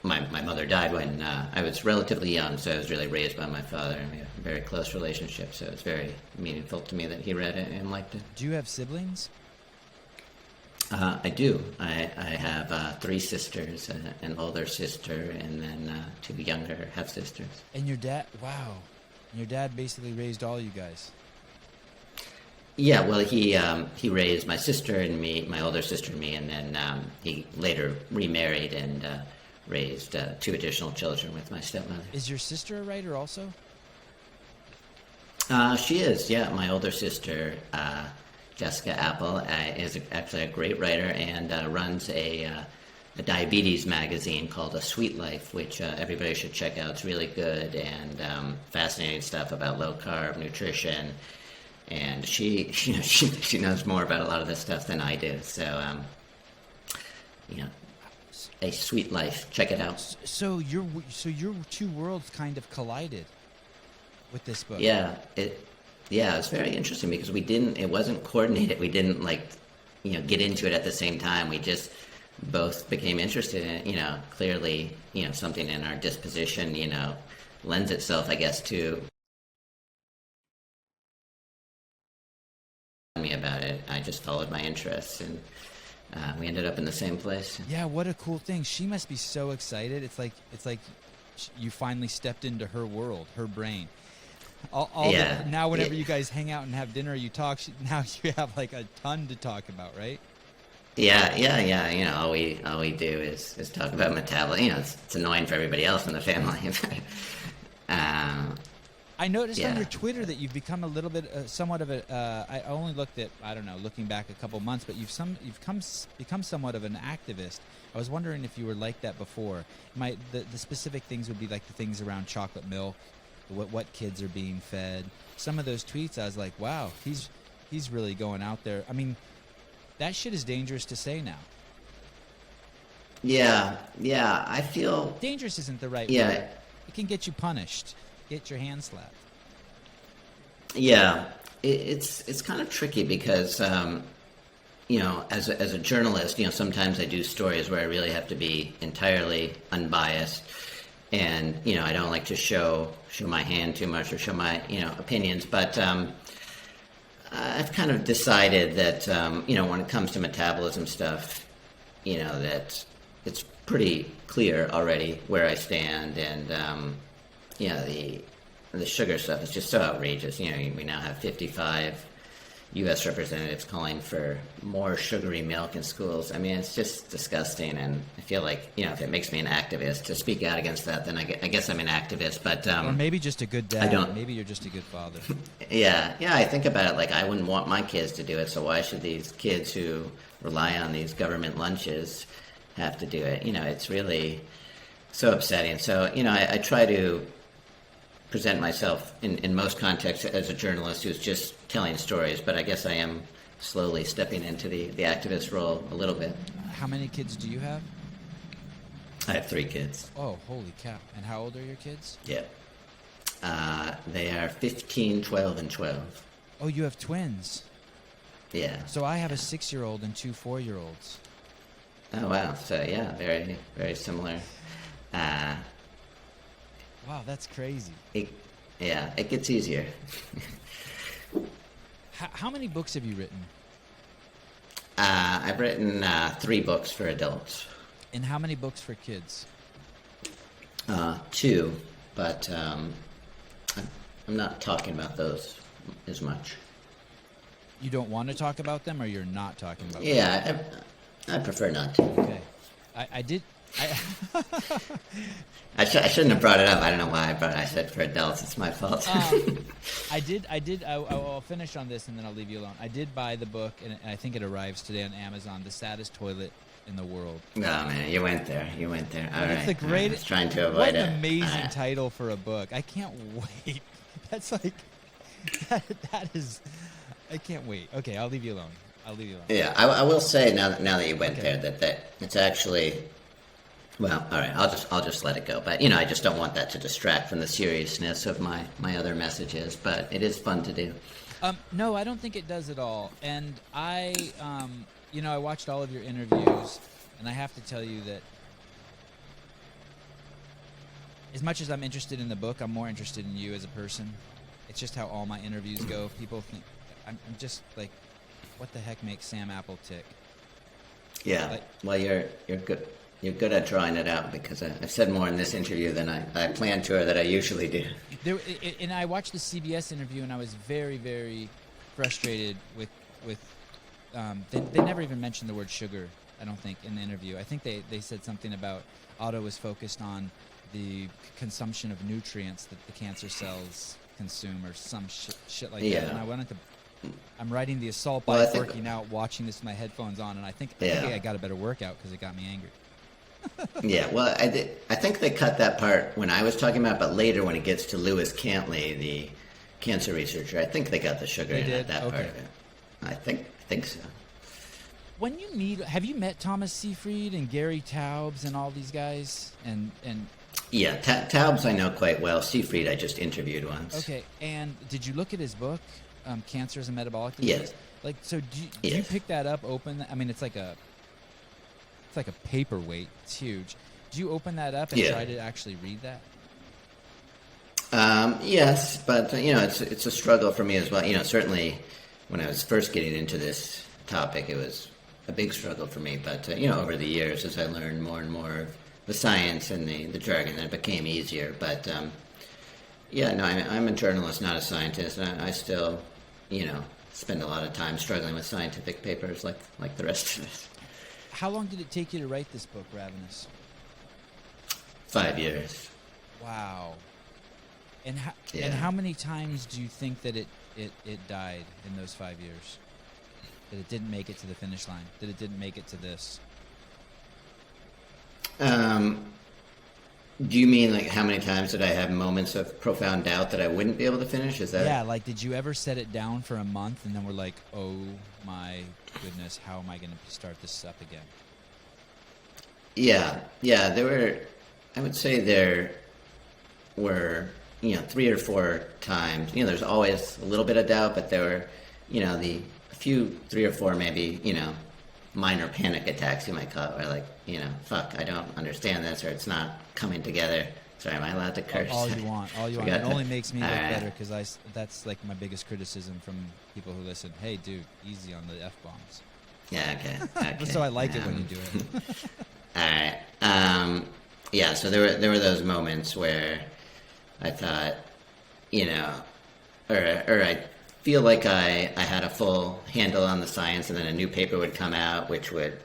my mother died when I was relatively young, so I was really raised by my father, and we had a very close relationship, so it's very meaningful to me that he read it and liked it. Do you have siblings? I do. I have 3 sisters, an older sister, and then 2 younger half-sisters. And your dad, wow. Your dad basically raised all you guys. Yeah, well, he raised my sister and me, my older sister and me, and then he later remarried and raised 2 additional children with my stepmother. Is your sister a writer also? She is, yeah. My older sister, Jessica Apple, is actually a great writer, and runs a diabetes magazine called A Sweet Life, which everybody should check out. It's really good and fascinating stuff about low carb nutrition. And she knows more about a lot of this stuff than I do. So, A Sweet Life. Check it out. So your 2 worlds kind of collided with this book. Yeah, it's very interesting because it wasn't coordinated. We didn't get into it at the same time. We just both became interested in it. Clearly, something in our disposition, lends itself, I guess, to about it. I just followed my interests, and we ended up in the same place. Yeah, what a cool thing. She must be so excited. It's like you finally stepped into her world, her brain. Now whenever you guys hang out and have dinner, you talk, now you have like a ton to talk about, right? Yeah. You know, all we do is talk about metabolism. You know, it's annoying for everybody else in the family. I noticed on your Twitter that you've become a little bit, somewhat of a. I only looked at, I don't know, looking back a couple months, but you've become somewhat of an activist. I was wondering if you were like that before. The specific things would be like the things around chocolate milk, what kids are being fed. Some of those tweets, I was like, wow, he's really going out there. I mean, that shit is dangerous to say now. Yeah, I feel dangerous isn't the right word. It can get you punished, get your hand slapped. Yeah, it's kind of tricky because you know, as a journalist, you know, sometimes I do stories where I really have to be entirely unbiased, and you know, I don't like to show my hand too much or show my, you know, opinions, but I've kind of decided that you know, when it comes to metabolism stuff, you know, that it's pretty clear already where I stand, and you know, the sugar stuff is just so outrageous. You know, we now have 55 U.S. representatives calling for more sugary milk in schools. I mean, it's just disgusting, and I feel like, you know, if it makes me an activist to speak out against that, then I guess I'm an activist. But or maybe just a good dad. Maybe you're just a good father. Yeah, I think about it like I wouldn't want my kids to do it, so why should these kids who rely on these government lunches have to do it? You know, it's really so upsetting. So, you know, I try to present myself in most contexts as a journalist who's just telling stories, but I guess I am slowly stepping into the activist role a little bit. How many kids do you have? I have 3 kids. Oh, holy cow. And how old are your kids? Yeah. They are 15, 12, and 12. Oh, you have twins. Yeah. So I have a 6-year-old and 2 4-year-olds. Oh, wow. So, yeah, very, very similar. Wow, that's crazy. It gets easier. How many books have you written? I've written 3 books for adults. And how many books for kids? 2, but I'm not talking about those as much. You don't want to talk about them, or you're not talking about them? Yeah, I prefer not to. Okay. I did... I shouldn't have brought it up. I don't know why, but I said for adults. It's my fault. I'll finish on this and then I'll leave you alone. I did buy the book, and I think it arrives today on Amazon, The Saddest Toilet in the World. Oh, man, you went there. All right. It's the greatest. I was trying to avoid what it. An amazing title for a book. I can't wait. That's like, that is, I can't wait. Okay, I'll leave you alone. Yeah, I will say now that you went there that it's actually... Well, all right. I'll just let it go. But you know, I just don't want that to distract from the seriousness of my other messages. But it is fun to do. No, I don't think it does at all. And I watched all of your interviews, and I have to tell you that as much as I'm interested in the book, I'm more interested in you as a person. It's just how all my interviews go. People think I'm just like, what the heck makes Sam Apple tick? Yeah. Well, you're good. You're good at drawing it out, because I've said more in this interview than I plan to or that I usually do. And I watched the CBS interview, and I was very, very frustrated with they never even mentioned the word sugar, I don't think, in the interview. I think they said something about Otto was focused on the consumption of nutrients that the cancer cells consume, or some shit like that. And I wanted to... I'm riding the assault bike, working out, watching this with my headphones on, and I think I got a better workout because it got me angry. Yeah, well, I think they cut that part when I was talking about, but later when it gets to Lewis Cantley, the cancer researcher, I think they got the sugar in at that part of it. I think so. When you have you met Thomas Seyfried and Gary Taubes and all these guys? And yeah, Taubes I know quite well. Seyfried I just interviewed once. Okay, and did you look at his book, Cancer as a Metabolic Disease? Yes. Like, so do you pick that up, open? I mean, it's like a paperweight. It's huge. Do you open that up and try to actually read that? Yes, but you know, it's a struggle for me as well. You know, certainly when I was first getting into this topic, it was a big struggle for me. But over the years, as I learned more and more of the science and the jargon, then it became easier. But I'm a journalist, not a scientist, and I still, spend a lot of time struggling with scientific papers like the rest of us. How long did it take you to write this book, Ravenous? 5 years. Wow. And how many times do you think that it died in those 5 years? That it didn't make it to the finish line? That it didn't make it to this? Do you mean like how many times did I have moments of profound doubt that I wouldn't be able to finish? Is that? Yeah, like did you ever set it down for a month and then we're like, oh my goodness, how am I going to start this up again? Yeah, I would say there were, 3 or 4 times, there's always a little bit of doubt, but there were, a few, 3 or 4 maybe, minor panic attacks, you might call it, where like, fuck, I don't understand this, or it's not coming together. Sorry, am I allowed to curse? All you want. It only makes me look better, because that's like my biggest criticism from people who listen. Hey, dude, easy on the F-bombs. Yeah, okay. So I like it when you do it. All right. So there were those moments where I thought, or I feel like I had a full handle on the science, and then a new paper would come out which would,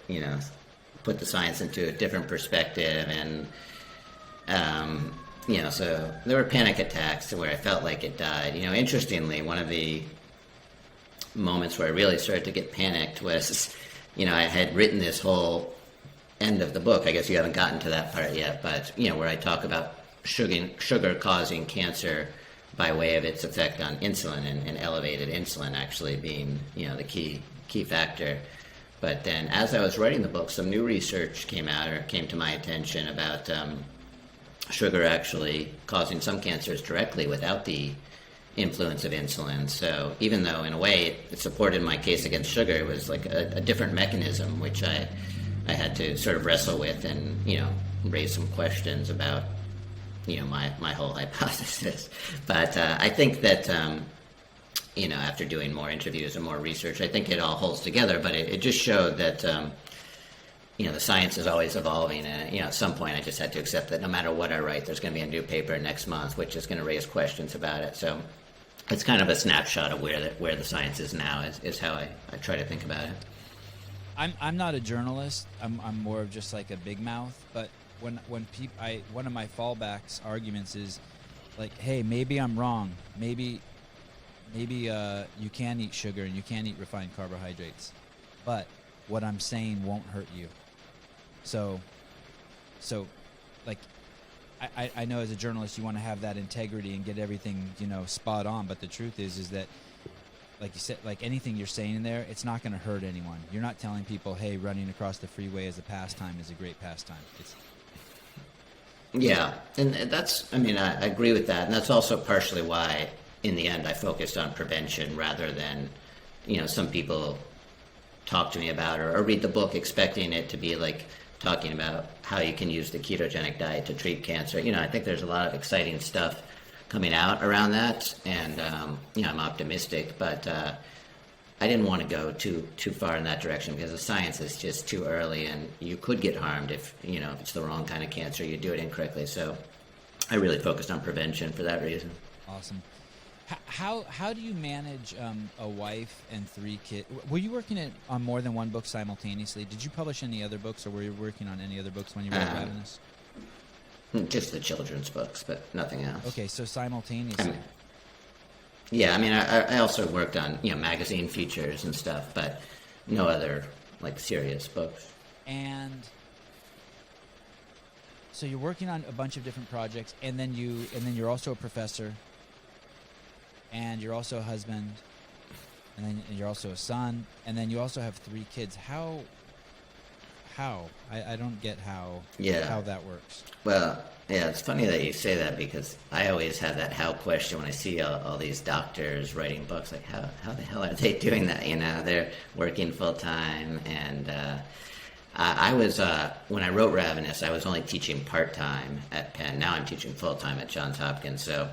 put the science into a different perspective, and so there were panic attacks where I felt like it died. Interestingly, one of the moments where I really started to get panicked was, I had written this whole end of the book. I guess you haven't gotten to that part yet, but where I talk about sugar causing cancer by way of its effect on insulin, and elevated insulin actually being the key factor. But then, as I was writing the book, some new research came to my attention about sugar actually causing some cancers directly without the influence of insulin. So even though in a way it supported my case against sugar, it was like a different mechanism which I had to sort of wrestle with, and raise some questions about my whole hypothesis. But I think that after doing more interviews and more research, I think it all holds together. But it just showed that the science is always evolving, and at some point I just had to accept that no matter what I write, there's going to be a new paper next month which is going to raise questions about it. So it's kind of a snapshot of where the science is now, is how I try to think about it. I'm not a journalist. I'm more of just like a big mouth. But when one of my fallbacks arguments is like, hey, maybe I'm wrong. Maybe you can eat sugar and you can eat refined carbohydrates, but what I'm saying won't hurt you. So like, I know as a journalist you want to have that integrity and get everything spot on, but the truth is that, like you said, like anything you're saying in there, it's not going to hurt anyone. You're not telling people, hey, running across the freeway as a pastime is a great pastime. Yeah, and that's, I agree with that, and that's also partially why, in the end, I focused on prevention rather than, some people talk to me about or read the book expecting it to be like talking about how you can use the ketogenic diet to treat cancer. I think there's a lot of exciting stuff coming out around that, and I'm optimistic, but I didn't want to go too far in that direction, because the science is just too early, and you could get harmed if if it's the wrong kind of cancer, you do it incorrectly. So I really focused on prevention for that reason. Awesome. How do you manage a wife and 3 kids? Were you working on more than one book simultaneously? Did you publish any other books, or were you working on any other books when you wrote Ravenous? Just the children's books, but nothing else. Okay, so simultaneously. I also worked on magazine features and stuff, but no other like serious books. And so you're working on a bunch of different projects, and then you're also a professor, and you're also a husband, and then you're also a son, and then you also have 3 kids. How? I don't get how that works. Well, yeah, it's funny that you say that, because I always have that how question when I see all these doctors writing books. Like, how the hell are they doing that? They're working full time, and I was when I wrote Ravenous, I was only teaching part time at Penn. Now I'm teaching full time at Johns Hopkins, so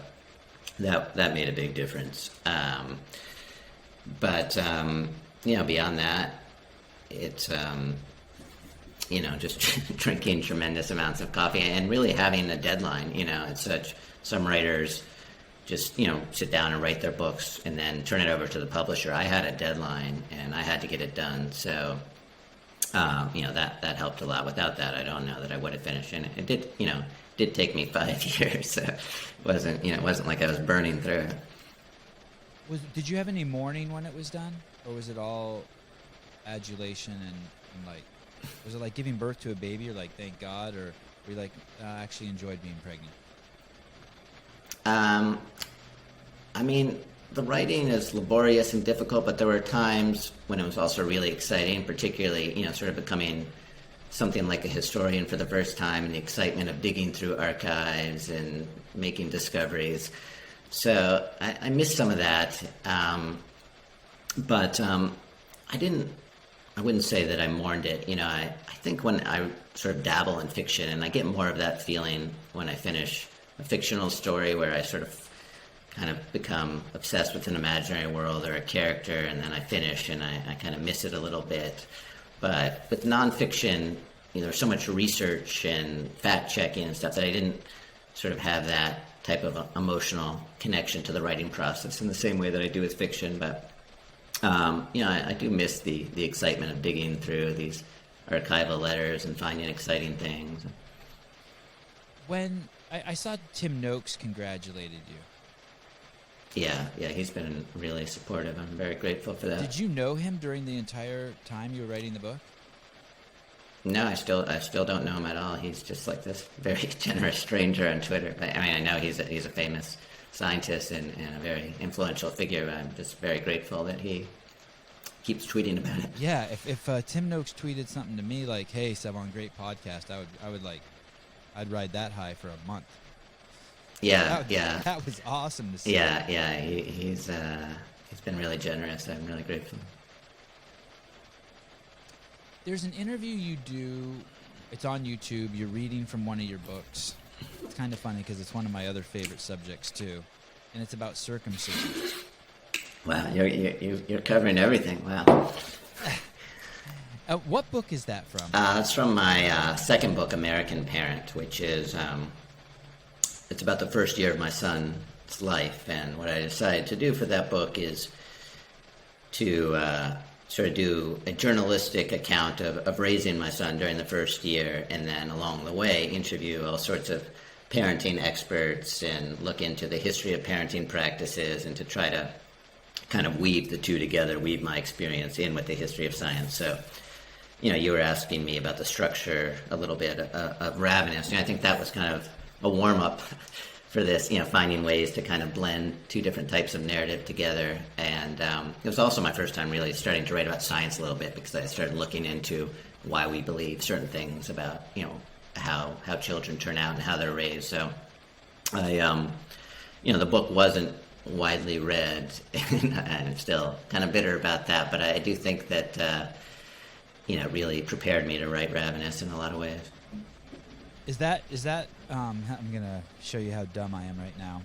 that made a big difference. But beyond that, it's just drinking tremendous amounts of coffee and really having a deadline. It's some writers just sit down and write their books and then turn it over to the publisher. I had a deadline and I had to get it done. So that helped a lot. Without that, I don't know that I would have finished. And it did take me 5 years. So it wasn't like I was burning through it. Did you have any mourning when it was done, or was it all adulation and like, was it like giving birth to a baby, or like thank God, or were you like I actually enjoyed being pregnant? The writing is laborious and difficult, but there were times when it was also really exciting, particularly, sort of becoming something like a historian for the first time, and the excitement of digging through archives and making discoveries. So I missed some of that, but I wouldn't say that I mourned it. I think when I sort of dabble in fiction, and I get more of that feeling when I finish a fictional story where I sort of kind of become obsessed with an imaginary world or a character, and then I finish and I kind of miss it a little bit. But with nonfiction, there's so much research and fact-checking and stuff that I didn't sort of have that type of emotional connection to the writing process in the same way that I do with fiction. But I do miss the excitement of digging through these archival letters and finding exciting things. When I saw Tim Noakes congratulated you. Yeah, he's been really supportive. I'm very grateful for that. Did you know him during the entire time you were writing the book? No, I still don't know him at all. He's just like this very generous stranger on Twitter. I know he's a famous scientist and a very influential figure. I'm just very grateful that he keeps tweeting about it. Yeah, if Tim Noakes tweeted something to me like, "Hey, Sevan, great podcast," I'd ride that high for a month. Yeah, that was awesome to see. Yeah, he's been really generous. I'm really grateful. There's an interview you do. It's on YouTube. You're reading from one of your books. It's kind of funny because it's one of my other favorite subjects too, and it's about circumcision. Wow, you're covering everything. Wow. What book is that from? It's from my second book, American Parent, which is it's about the first year of my son's life. And what I decided to do for that book is to sort of do a journalistic account of raising my son during the first year, and then along the way interview all sorts of parenting experts and look into the history of parenting practices, and to try to kind of weave the two together, weave my experience in with the history of science. So, you were asking me about the structure a little bit of Ravenous. I think that was kind of a warm-up for this, finding ways to kind of blend two different types of narrative together. And it was also my first time really starting to write about science a little bit, because I started looking into why we believe certain things about, how children turn out and how they're raised. So I, the book wasn't widely read, and I'm still kind of bitter about that, but I do think that, really prepared me to write Ravenous in a lot of ways. Is that I'm gonna show you how dumb I am right now.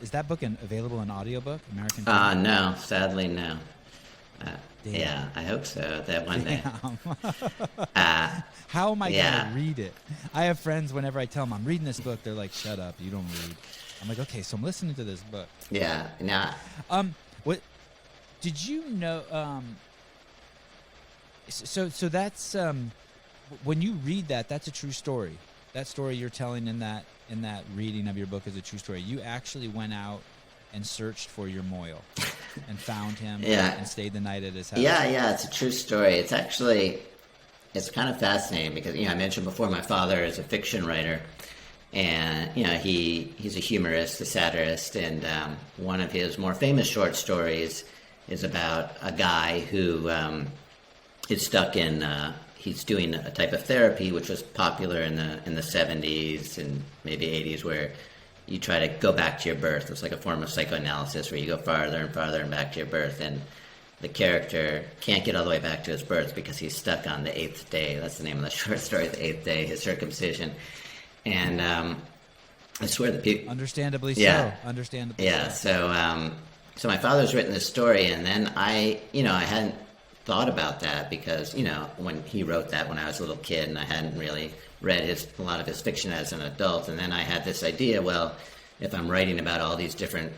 Is that book available in audiobook, American Parent? No, sadly no. Yeah, I hope so, that one day. How am I gonna read it? I have friends, whenever I tell them I'm reading this book, they're like, "Shut up, you don't read." I'm like, "Okay, so I'm listening to this book." Yeah, nah. What did you know? So that's when you read that, that's a true story. That story you're telling in that reading of your book is a true story. You actually went out and searched for your Moyle and found him and stayed the night at his house. Yeah, it's a true story. It's kind of fascinating because, I mentioned before my father is a fiction writer, and, he's a humorist, a satirist, and one of his more famous short stories is about a guy who is stuck in... he's doing a type of therapy which was popular in the 70s and maybe 80s, where you try to go back to your birth. It's like a form of psychoanalysis where you go farther and farther and back to your birth, and the character can't get all the way back to his birth because he's stuck on the 8th day. That's the name of the short story, the 8th day, his circumcision. And I swear that people... Understandably so. Understandably so. so my father's written this story, and then I hadn't thought about that because, when he wrote that when I was a little kid, and I hadn't really read a lot of his fiction as an adult. And then I had this idea, well, if I'm writing about all these different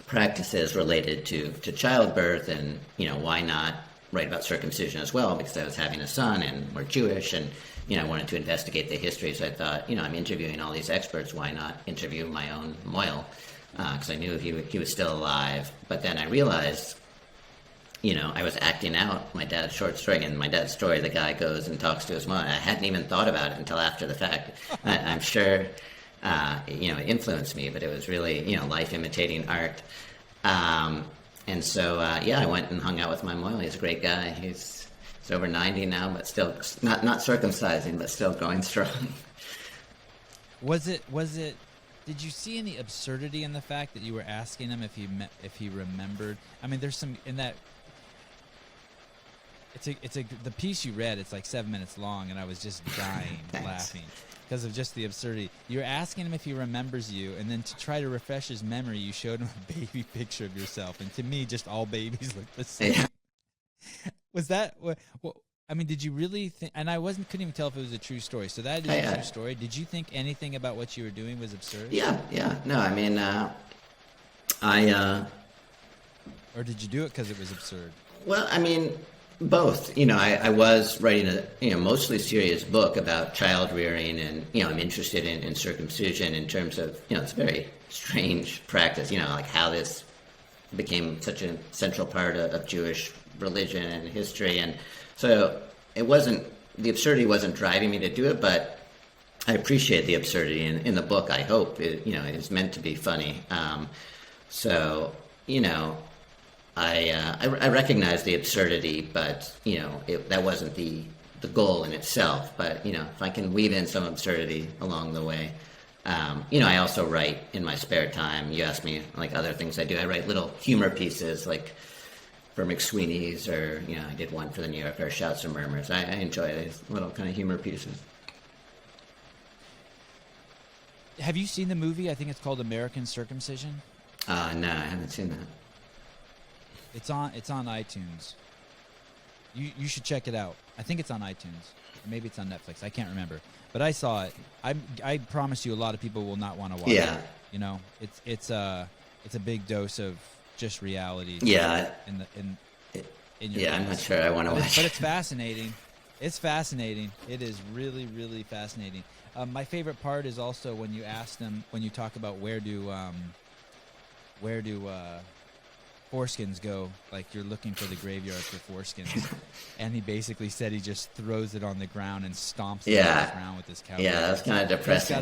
practices related to childbirth, and, why not write about circumcision as well, because I was having a son and we're Jewish, and, I wanted to investigate the history. So I thought, I'm interviewing all these experts, why not interview my own Moyle? Because I knew he was still alive. But then I realized, I was acting out my dad's short story. And my dad's story, the guy goes and talks to his mom. I hadn't even thought about it until after the fact. I'm sure, it influenced me, but it was really, life imitating art. And so, I went and hung out with my Moyle. He's a great guy. He's over 90 now, but still not circumcising, but still going strong. Was it? Did you see any absurdity in the fact that you were asking him if he remembered? I mean, there's some in that. The piece you read. It's like 7 minutes long, and I was just dying laughing because of just the absurdity. You're asking him if he remembers you, and then to try to refresh his memory, you showed him a baby picture of yourself, and to me, just all babies look the same. Yeah. Was that? I mean, did you really think? And I couldn't even tell if it was a true story. So that is a true story. Did you think anything about what you were doing was absurd? Yeah. No, I mean, Or did you do it because it was absurd? Well, I mean, both. I was writing a mostly serious book about child rearing, and I'm interested in circumcision in terms of it's a very strange practice. Like how this became such a central part of Jewish religion and history, and so the absurdity wasn't driving me to do it, but I appreciate the absurdity in the book. I hope it is meant to be funny. So I recognize the absurdity, but that wasn't the goal in itself. But if I can weave in some absurdity along the way. I also write in my spare time. You asked me like other things I do. I write little humor pieces like for McSweeney's, or I did one for the New Yorker, Shouts and Murmurs. I enjoy these little kind of humor pieces. Have you seen the movie? I think it's called American Circumcision. No, I haven't seen that. It's on iTunes. You should check it out. I think it's on iTunes. Or maybe it's on Netflix. I can't remember. But I saw it. I promise you, a lot of people will not want to watch it. It's a big dose of just reality. Yeah. In your I'm not sure I want to watch it. But it's fascinating. It's fascinating. It is really, really fascinating. My favorite part is also when you ask them, when you talk about where do foreskins go, like you're looking for the graveyard for foreskins, and he basically said he just throws it on the ground and stomps it on the ground with his cow. Yeah, that's kind of depressing.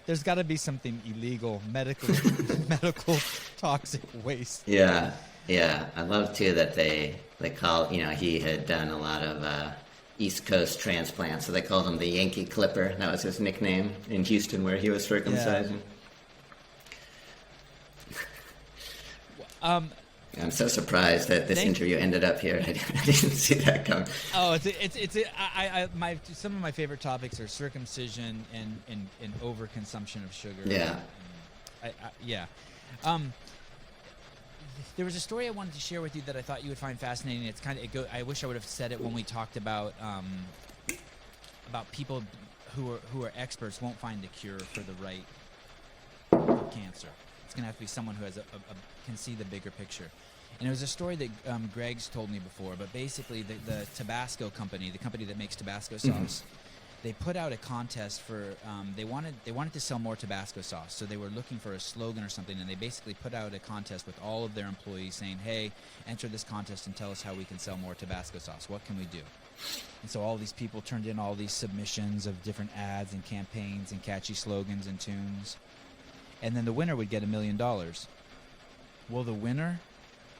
There's got to be something illegal, medical toxic waste. Yeah. I love too that they call he had done a lot of East Coast transplants, so they called him the Yankee Clipper. That was his nickname in Houston, where he was circumcising. Yeah. I'm so surprised that this interview ended up here. I didn't see that coming. Oh, some of my favorite topics are circumcision and overconsumption of sugar. Yeah. There was a story I wanted to share with you that I thought you would find fascinating. It's I wish I would have said it when we talked about people who are experts won't find the cure for the right cancer. It's going to have to be someone who has can see the bigger picture. And it was a story that Greg's told me before, but basically the Tabasco company, the company that makes Tabasco sauce, they put out a contest for they wanted to sell more Tabasco sauce, so they were looking for a slogan or something, and they basically put out a contest with all of their employees saying, hey, enter this contest and tell us how we can sell more Tabasco sauce. What can we do? And so all these people turned in all these submissions of different ads and campaigns and catchy slogans and tunes. And then the winner would get $1 million. Well, the winner,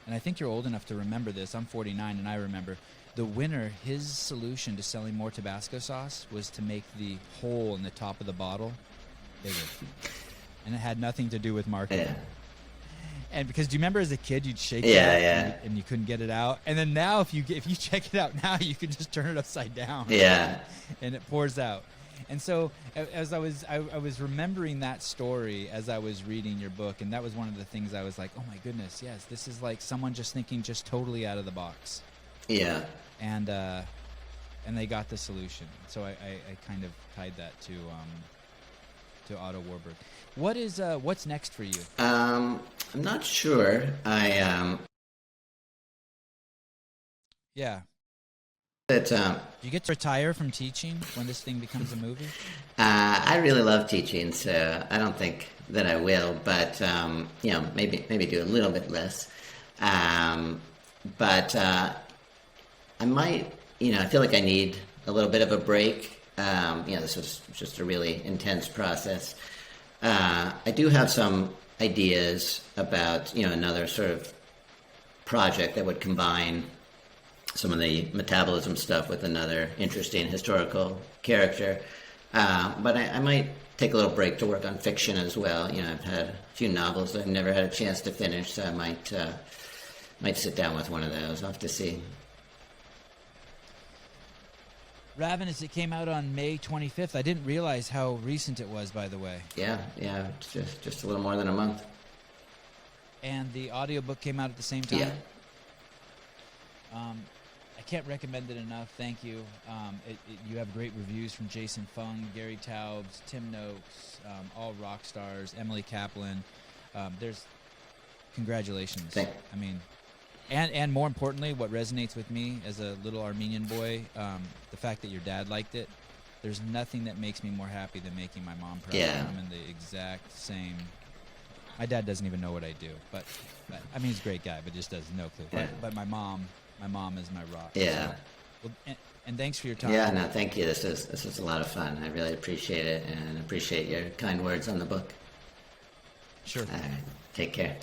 and I think you're old enough to remember this, I'm 49 and I remember, the winner, his solution to selling more Tabasco sauce was to make the hole in the top of the bottle bigger. And it had nothing to do with marketing. Yeah. And because, do you remember as a kid, you'd shake it and you couldn't get it out? And then now if you check it out now, you can just turn it upside down. Yeah. And it pours out. And so as I was remembering that story as I was reading your book, and that was one of the things I was like, oh my goodness, yes, this is like someone just thinking just totally out of the box. Yeah. And they got the solution. So I kind of tied that to Otto Warburg. What's next for you? I'm not sure. Yeah. But You get to retire from teaching when this thing becomes a movie? I really love teaching, so I don't think that I will. But maybe do a little bit less. But I might. I feel like I need a little bit of a break. This was just a really intense process. I do have some ideas about another sort of project that would combine some of the metabolism stuff with another interesting historical character. But I might take a little break to work on fiction as well. I've had a few novels that I've never had a chance to finish, so I might sit down with one of those. I'll have to see. Ravenous, it came out on May 25th. I didn't realize how recent it was, by the way. Yeah, it's just a little more than a month. And the audiobook came out at the same time? Yeah. I can't recommend it enough. Thank you. You have great reviews from Jason Fung, Gary Taubes, Tim Noakes, all rock stars, Emily Kaplan. Congratulations. Thank you. I mean, and more importantly, what resonates with me as a little Armenian boy, the fact that your dad liked it. There's nothing that makes me more happy than making my mom proud. Yeah. I'm in the exact same. My dad doesn't even know what I do, but I mean, he's a great guy, but just has no clue. Yeah. But my mom is my rock. Yeah. So, well, and thanks for your time. Yeah, no, thank you. This was a lot of fun. I really appreciate it, and appreciate your kind words on the book. Sure. All right. Take care.